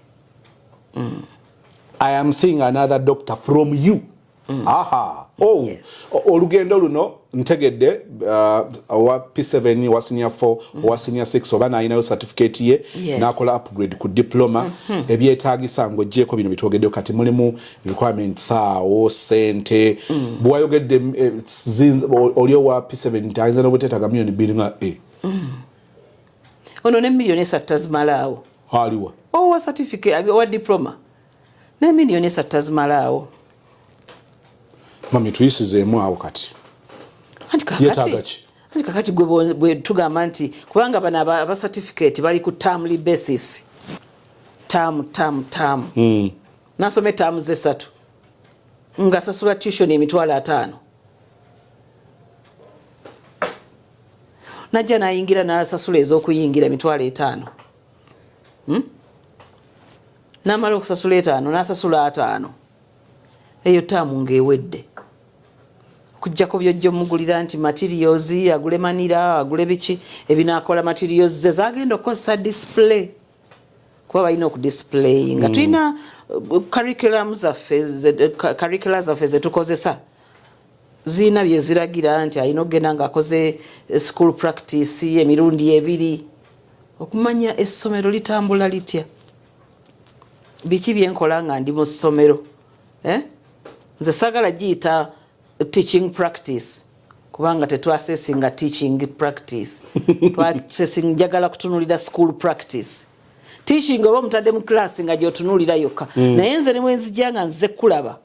I am seeing another doctor from you. Aha. Oh. Yes. Olugendo luno ntegedde owa P7 wa senior 4 owa senior 6 oba naayinayo certificate ye n'akola upgrade ku diploma ebyetaagisa ng'oggyeko bino bitwogedde kati mulimu requirements awo ssente bw'ayogedde oli owa P7 ayinza n'obuteetaaga miliyoni 2 nga ono ne miliyoni 3 tazimalaawo aliwa owa certificate owa diploma ne miliyoni 3 tazimalaawo. Mami tuyisizeemu awo kati yetaaga ki? Anti kakati gwe tugamba nti kubanga bano aba certificate bali ku termly basis term nasome term ze 3 nga sasula tuition emitwalo 5 najja nayingira nasasula ez'okuyingira emitwalo 5 namala okusasula 5 nasasula 5 eyo term ng'ewedde kujjako byojja omugulira nti materials agule manira agule biki ebinaakola materials ze zagenda okukozesa display kuba balina okudisplay nga tulina curricula zaffe zetukozesa ziina bye ziragira nti alina okugenda ng'akoze school practice emirundi ebiri okumanya essomero litambula litya biki byenkola nga ndi mu ssomero nze saagala giyita teaching practice kubanga tetwasesinga teaching practice njagala kutunulira school practice teaching oba omutadde mu class nga gyotunulira yokka naye nze ne mwenzijja nga nze kulaba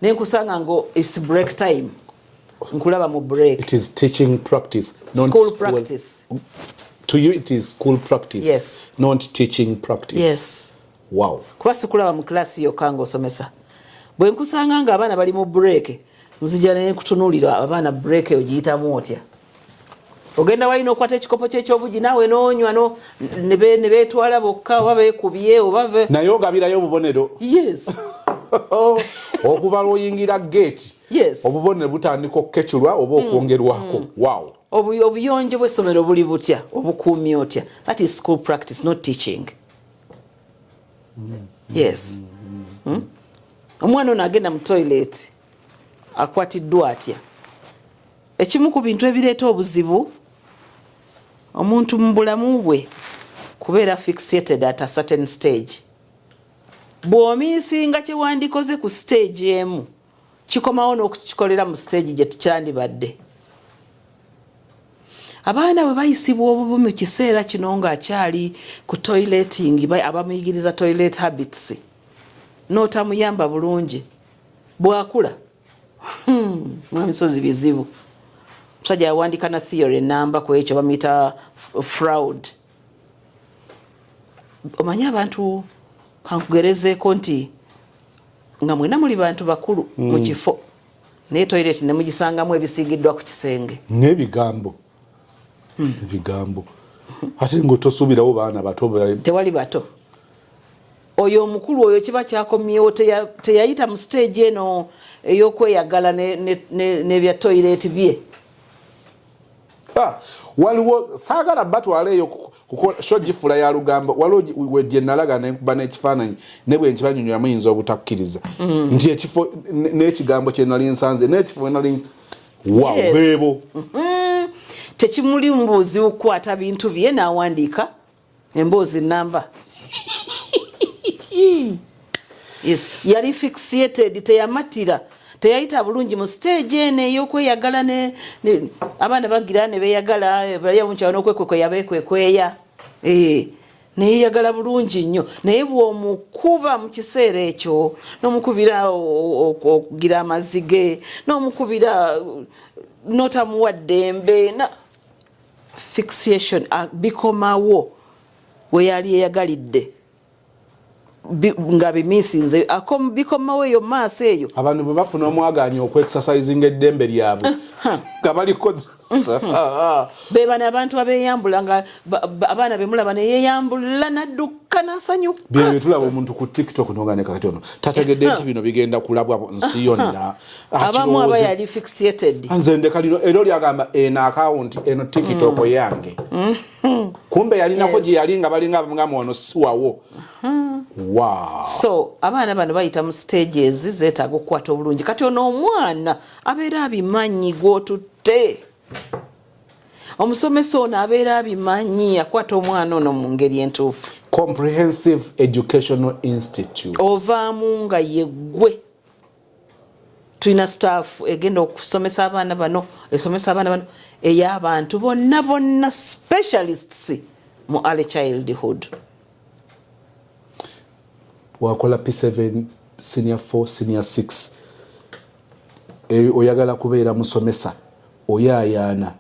nenkusanga ngo its break time nkulaba mu break. It is teaching practice, not school practice. To you it is school practice, yes, not teaching practice. Yes. Wow. Kuba sikulaba mu class yokka ng'osomesa bwe nkusanga nga abaana bali mu break nzija ne kutunulira abaana break ogiyitamu otya ogenda walina okwata ekikopo ky'ekyobugi naawe noonywa ne beetwala bokka oba beekubye oba naye ogabirayo obubonero. Yes. Okuva lw'oyingira gate. Yes. Obubonero butandika okukeculwa oba okwongerwako. Wow. Obuyonjo bw'essomero buli butya obukuumi otya. That is school practice, not teaching. Yes. Omwana ono agenda mu toilet akwatiddwa atya. Ekimu ku bintu ebireeta obuzibu omuntu mu bulamu bwe kubeera fixated at a certain stage. Bw'omiisinga kye wandikoze ku stage emu kikomawo n'okukikolera mu stage gye tukyandibadde. Abaana bwe bayisibwa obubi mu kiseera kino ng'akyali ku toileting abamuyigiriza toilet habits n'otamuyamba bulungi bw'akula mwamisozi bizibu. Musajja yawandika na theory namba ku ekyo bamuyita fraud. Omanyi abantu kankugerezeeko nti nga mwena muli bantu bakulu mu kifo naye toilet ne mugisangamu ebisiigiddwa ku kisenge n'ebigambo ebigambo ate ng'otosuubirawo baana bato tewali bato. Oyo omukulu oyo kiba kyakomyewo teyayita mu stage eno ey'okweyagala n'ebya toilet bye. Waliwo saagala batwala eyo shogifula ya Lugamba waliwo wejje nalaga nenkuba n'ekifaananyi ne bwe nkibanyonyola muyinza obutakkiriza nti ekifo n'ekigambo kye nali nsanze n'ekifo nali bebo tekimuli mbuuzi okukwata bintu bye n'awandiika emboozi namba. Yes, yali fixated teyamatira teyayita bulungi mu stage ene ey'okweyagala abaana bagira ne beeyagala bali amukyalo n'okwekwekweka yabeekwekweya neyeyagala bulungi nnyo naye bw'omukuba mu kiseera ekyo n'omukubira okugira amazige n'omukubira n'otamuwa ddembe fixation bikomawo we yali yeyagalidde nga bimisinze bikomawo eyo maaso eyo abantu bwe bafuna omwaganya okweexercising eddembe lyabwe nga balikozesa bebana abantu abeyambula nga abaana bemulaba neyeyambula nadduka nasanyuka bye tulaba omuntu ku TikTok n'oganika katono tategedde nti bino bigenda kulabwa nsi yonna abamu aba yali fixated nze ndeka lino ero lyagamba eno account eno TikTok yange kumbe yalinako gye yali nga balinga ngamu siwawo. Wow. So abaana bano bayita mu stages zeetaaga okukwata obulungi kati ono omwana abeera abimanyi gw'otutte omusomesa ono abeera abimanyi akwata omwana ono mu ngeri entuufu. Comprehensive Educational Institute ovaamu nga yeggwe tulina staff egenda okusomesa abaana bano esomesa abaana bano ey'abantu bonna specialists mu early childhood. wakola P7 senior 4 senior 6 oyagala kubeera musomesa oyaayaana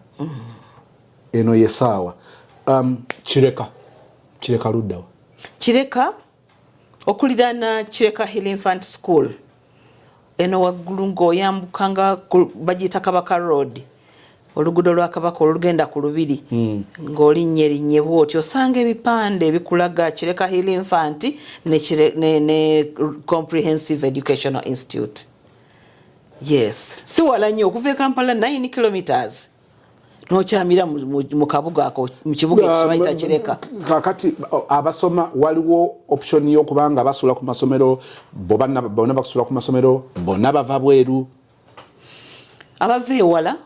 eno yesaawa kireka luddawa kireka okuliraana kireka Hill Infant School eno waggulu ng'oyambukanga bagiyita Kabaka Road oluguudo lwa Kabaka olugenda ku Lubiri ng'olinnye bw'oti osanga ebipande ebikulaga kireka Hill Infant ne Comprehensive Educational Institute. yes si wala nnyo okuva e Kampala 9 kilometers nokyamira mu kabuga ako mu kibuga ekimayita kireka kakati abasoma waliwo option y'okubanga basula ku masomero bona bakusula ku masomero bona bava bweru abava ewala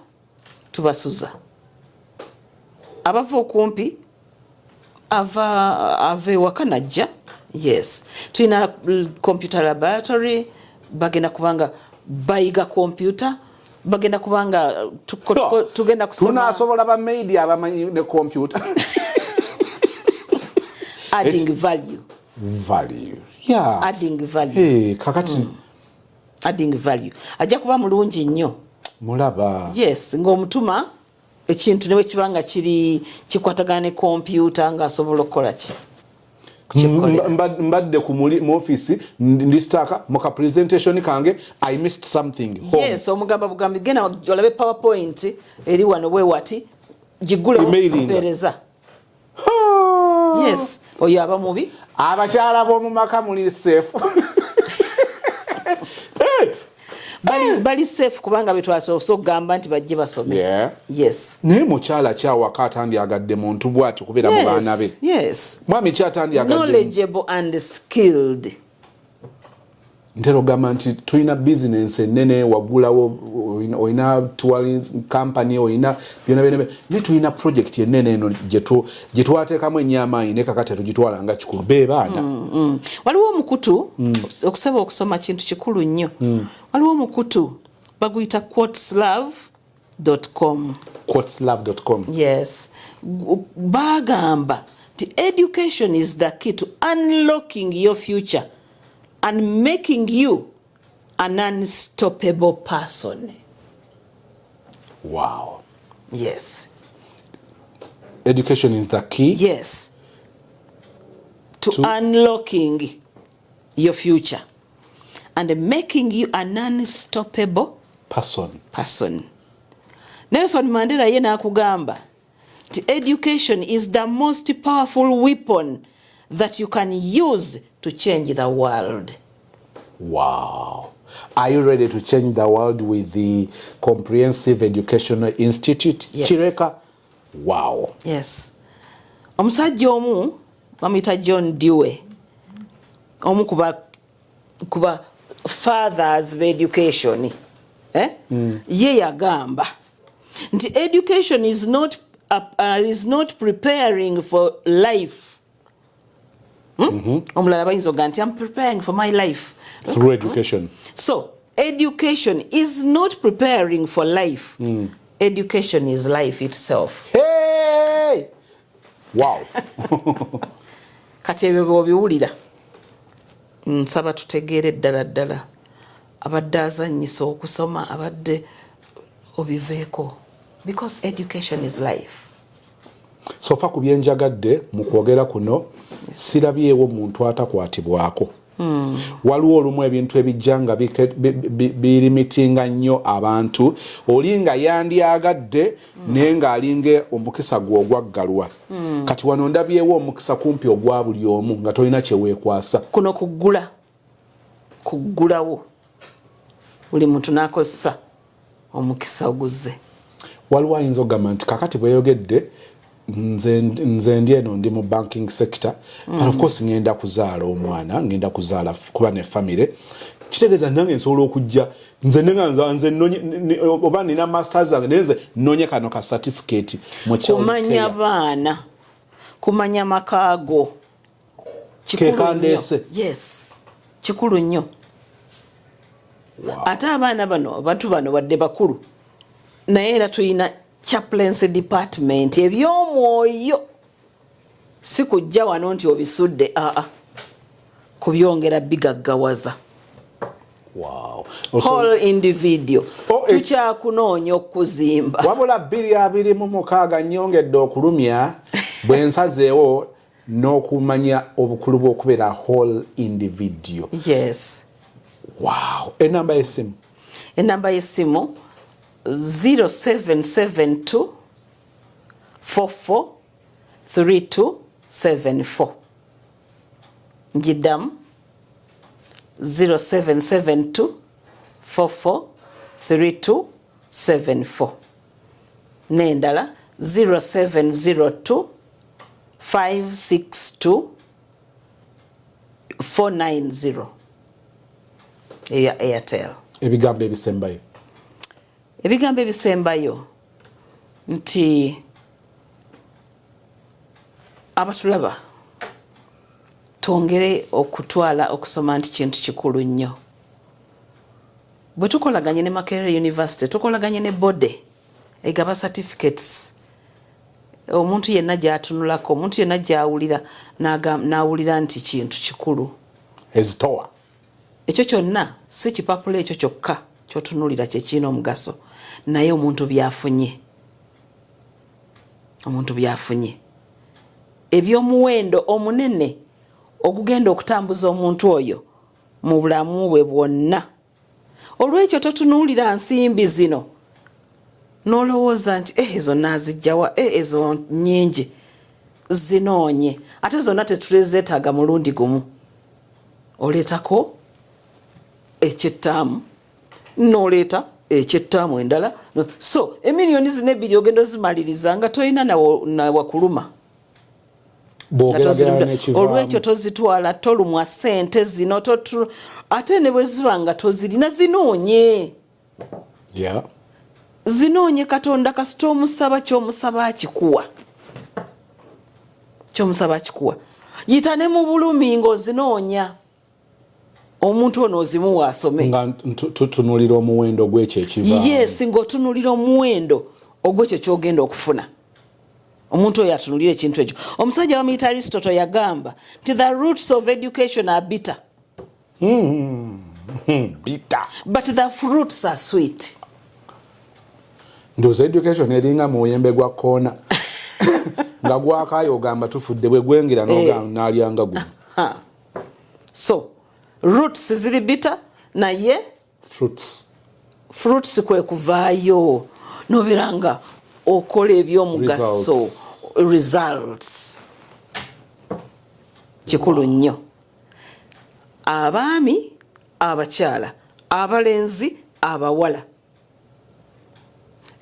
tubasuza abava okumpi ava ewaka najja yes tulina computer laboratory bagenda kubanga bayiga computer bagenda kubanga tugenda kusoma tunasobola ba media abamanyi ne computer adding value yeah adding value kakati adding value ajja kuba mulungi nnyo mulaba yes ng'omutuma ekintu ne kibanga kiri kikwatagana ne computer ng'asobola okukola ki mbadde ku mu office ndistaka muka presentation kange I missed something home. Yes omugamba bugambi gena olabe PowerPoint eri wano bwe wati gigule okupereza yes oyo aba mubi abakyala b'omu maka muli safe bali safe kubanga betwasoose okugamba nti bajje basome yes naye mukyala kyawaka atandyagadde muntu bw'ati okubeera mu baana be yes mwami kyatandyagadde knowledgeable and skilled ntera ogamba nti tulina bizinensi ennene wagulawo olina touring company olina byona ne tulina project ennene eno gye twateekamu ennyamaanyi ne kakati tugitwala nga kikulu be baana waliwo omukutu okusaba okusoma kintu kikulu nnyo waliwo omukutu baguyita quoteslove.com quoteslove.com bagamba nti education is the key to unlocking your future and making you an unstoppable person. Wow. Yes. Education is the key? Yes. To unlocking your future and making you an unstoppable person. Nelson Mandela ye nakugamba nti education is the most powerful weapon that you can use to change the world. Wow. Are you ready to change the world with the Comprehensive Educational Institute? Yes. Kireka? Wow. Yes. Omusajja omu bamuyita John Dewey. Omu kuba fathers of education. Ye yagamba nti education is not preparing for life. Omulala bayinza oga nti I'm preparing for my life through education. So education is not preparing for life. Education is life itself. Hey! Wow. Kati ebyo bw'obiwulira nsaba tutegeere ddala abadde azannyisa okusoma abadde obiveeko because education is life. Sofa ku byenjagadde mu kwogera kuno sirabyewo muntu atakwatibwako. Waliwo olumu ebintu ebijja nga birimitinga nnyo abantu oli nga yandyagadde naye ng'alinga omukisa gwe ogwaggalwa. Kati wano ndabyewo omukisa kumpi ogwa buli omu nga tolina kyeweekwasa. Kuno kuggulawo buli muntu n'akozesa omukisa oguzze. Waliwo ayinza okugamba nti kakati bweyogedde nze ndi eno ndi mu banking sector but of course ngenda kuzaala omwana ngenda kuzaala kuba ne family kitegeeza nange nsobola okujja nze oba nina masters zange nenze nnonye kano ka certificate mu kumanya baana kumanya makaago yes kikulu nnyo. Ate abaana bano abantu bano wadde bakulu naye era tulina chaplaincy department ebyomwoyo si kujja wano nti obisudde kubyongera bigaggawaza. Wow. Whole individual tukyakunoonya okuzimba wabula 226 nnyongedde okulumya bwe nsazeewo n'okumanya obukulu bw'okubeera whole individual. Yes. Wow. Enamba y'essimu 0772 44 3274. Njiddamu 0772 44 3274 n'endala 0702 562 490 eya Airtel. ebigambo ebisembayo nti abatulaba twongere okutwala okusoma nti kintu kikulu nnyo. Bwe tukolaganye ne Makerere University tukolaganye ne bode egaba certificates. Omuntu yenna gy'atunulako, omuntu yenna gy'awulira n'awulira nti kintu kikulu. ezitowa Ekyo kyonna si kipapula ekyo kyokka ky'otunulira kye kiina omugaso, naye omuntu byafunye. Eby'omuwendo omunene ogugenda okutambuza omuntu oyo mu bulamu bwe bwonna. Olw'ekyo totunuulira nsimbi zino n'olowooza nti ezo naazijjawa ezo nnyingi, zinoonye ate zonna tetulezeetaaga mulundi gumu. Oleetako ekyettaamu n'oleeta ekyettaamu endala, so emiliyoni zino ebbiri ogenda ozimaliriza nga tolina nawakuluma. Olw'ekyo tozitwala tolumwa ssente zino ate ne bwe ziba nga tozirina zinoonye. Zinoonye Katonda kasita omusaba ky'omusaba akikuwa. Yita ne mu bulumi ng'ozinoonya. Omuntu ono ozimuwa asome. Nga tutunulira omuwendo gw'ekyo ekiva. Yes, ng'otunulira omuwendo ogw'ekyo ky'ogenda okufuna. Omuntu oyo atunulira ekintu ekyo. Omusajja wa Mita Aristotle yagamba nti the roots of education are bitter. Bitter. But the fruits are sweet. Ndowooza education eringa muyembe gwa koona nga gwakaayo ogamba tufudde bwe gwengera n'alyanga guno. So roots ziri bitter naye fruits kwe kuvaayo nobeera nga okola ebyomugaso results. Kikulu nnyo. Abaami, abakyala, abalenzi, abawala.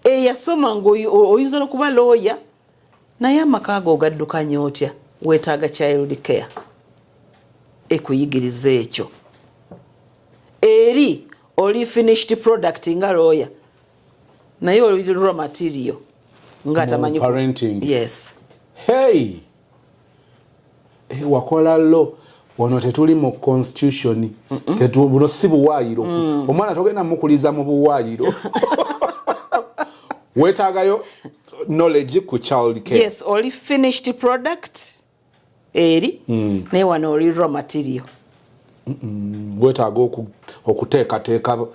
Eyasoma ng'oyinza n'okuba lawyer naye amaka ago ogaddukanya otya? Weetaaga child care ekuyigiriza ekyo. Eri oli finished product nga lawyer naye oli raw material nga tamanyi parenting. Yes. Hey, wakola lo wano tetuli mu constitution. Buno si buwaayiro. Omwana togenda mukuliza mu buwaayiro. Wetaagayo knowledge ku child care. Yes, oli finished product eri naye wano oli raw material. Wetaaga okuteekateeka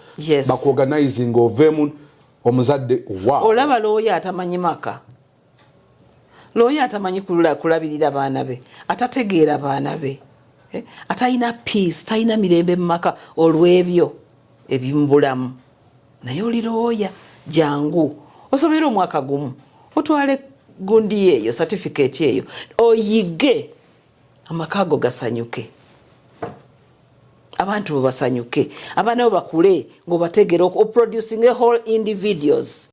bakuorganizing ovemu omuzadde. Wow. Olaba looya atamanyi maka. Looya atamanyi kulabirira baana be, atategeera baana be, atalina peace, talina mirembe mu maka olw'ebyo ebimubulamu. Naye oli looya jangu osomera omwaka gumu otwale gundi eyo certificate eyo oyige amaka ago gasanyuke, abantu basanyuke, abaana bo bakule ng'obategeera oproducing a whole individuals.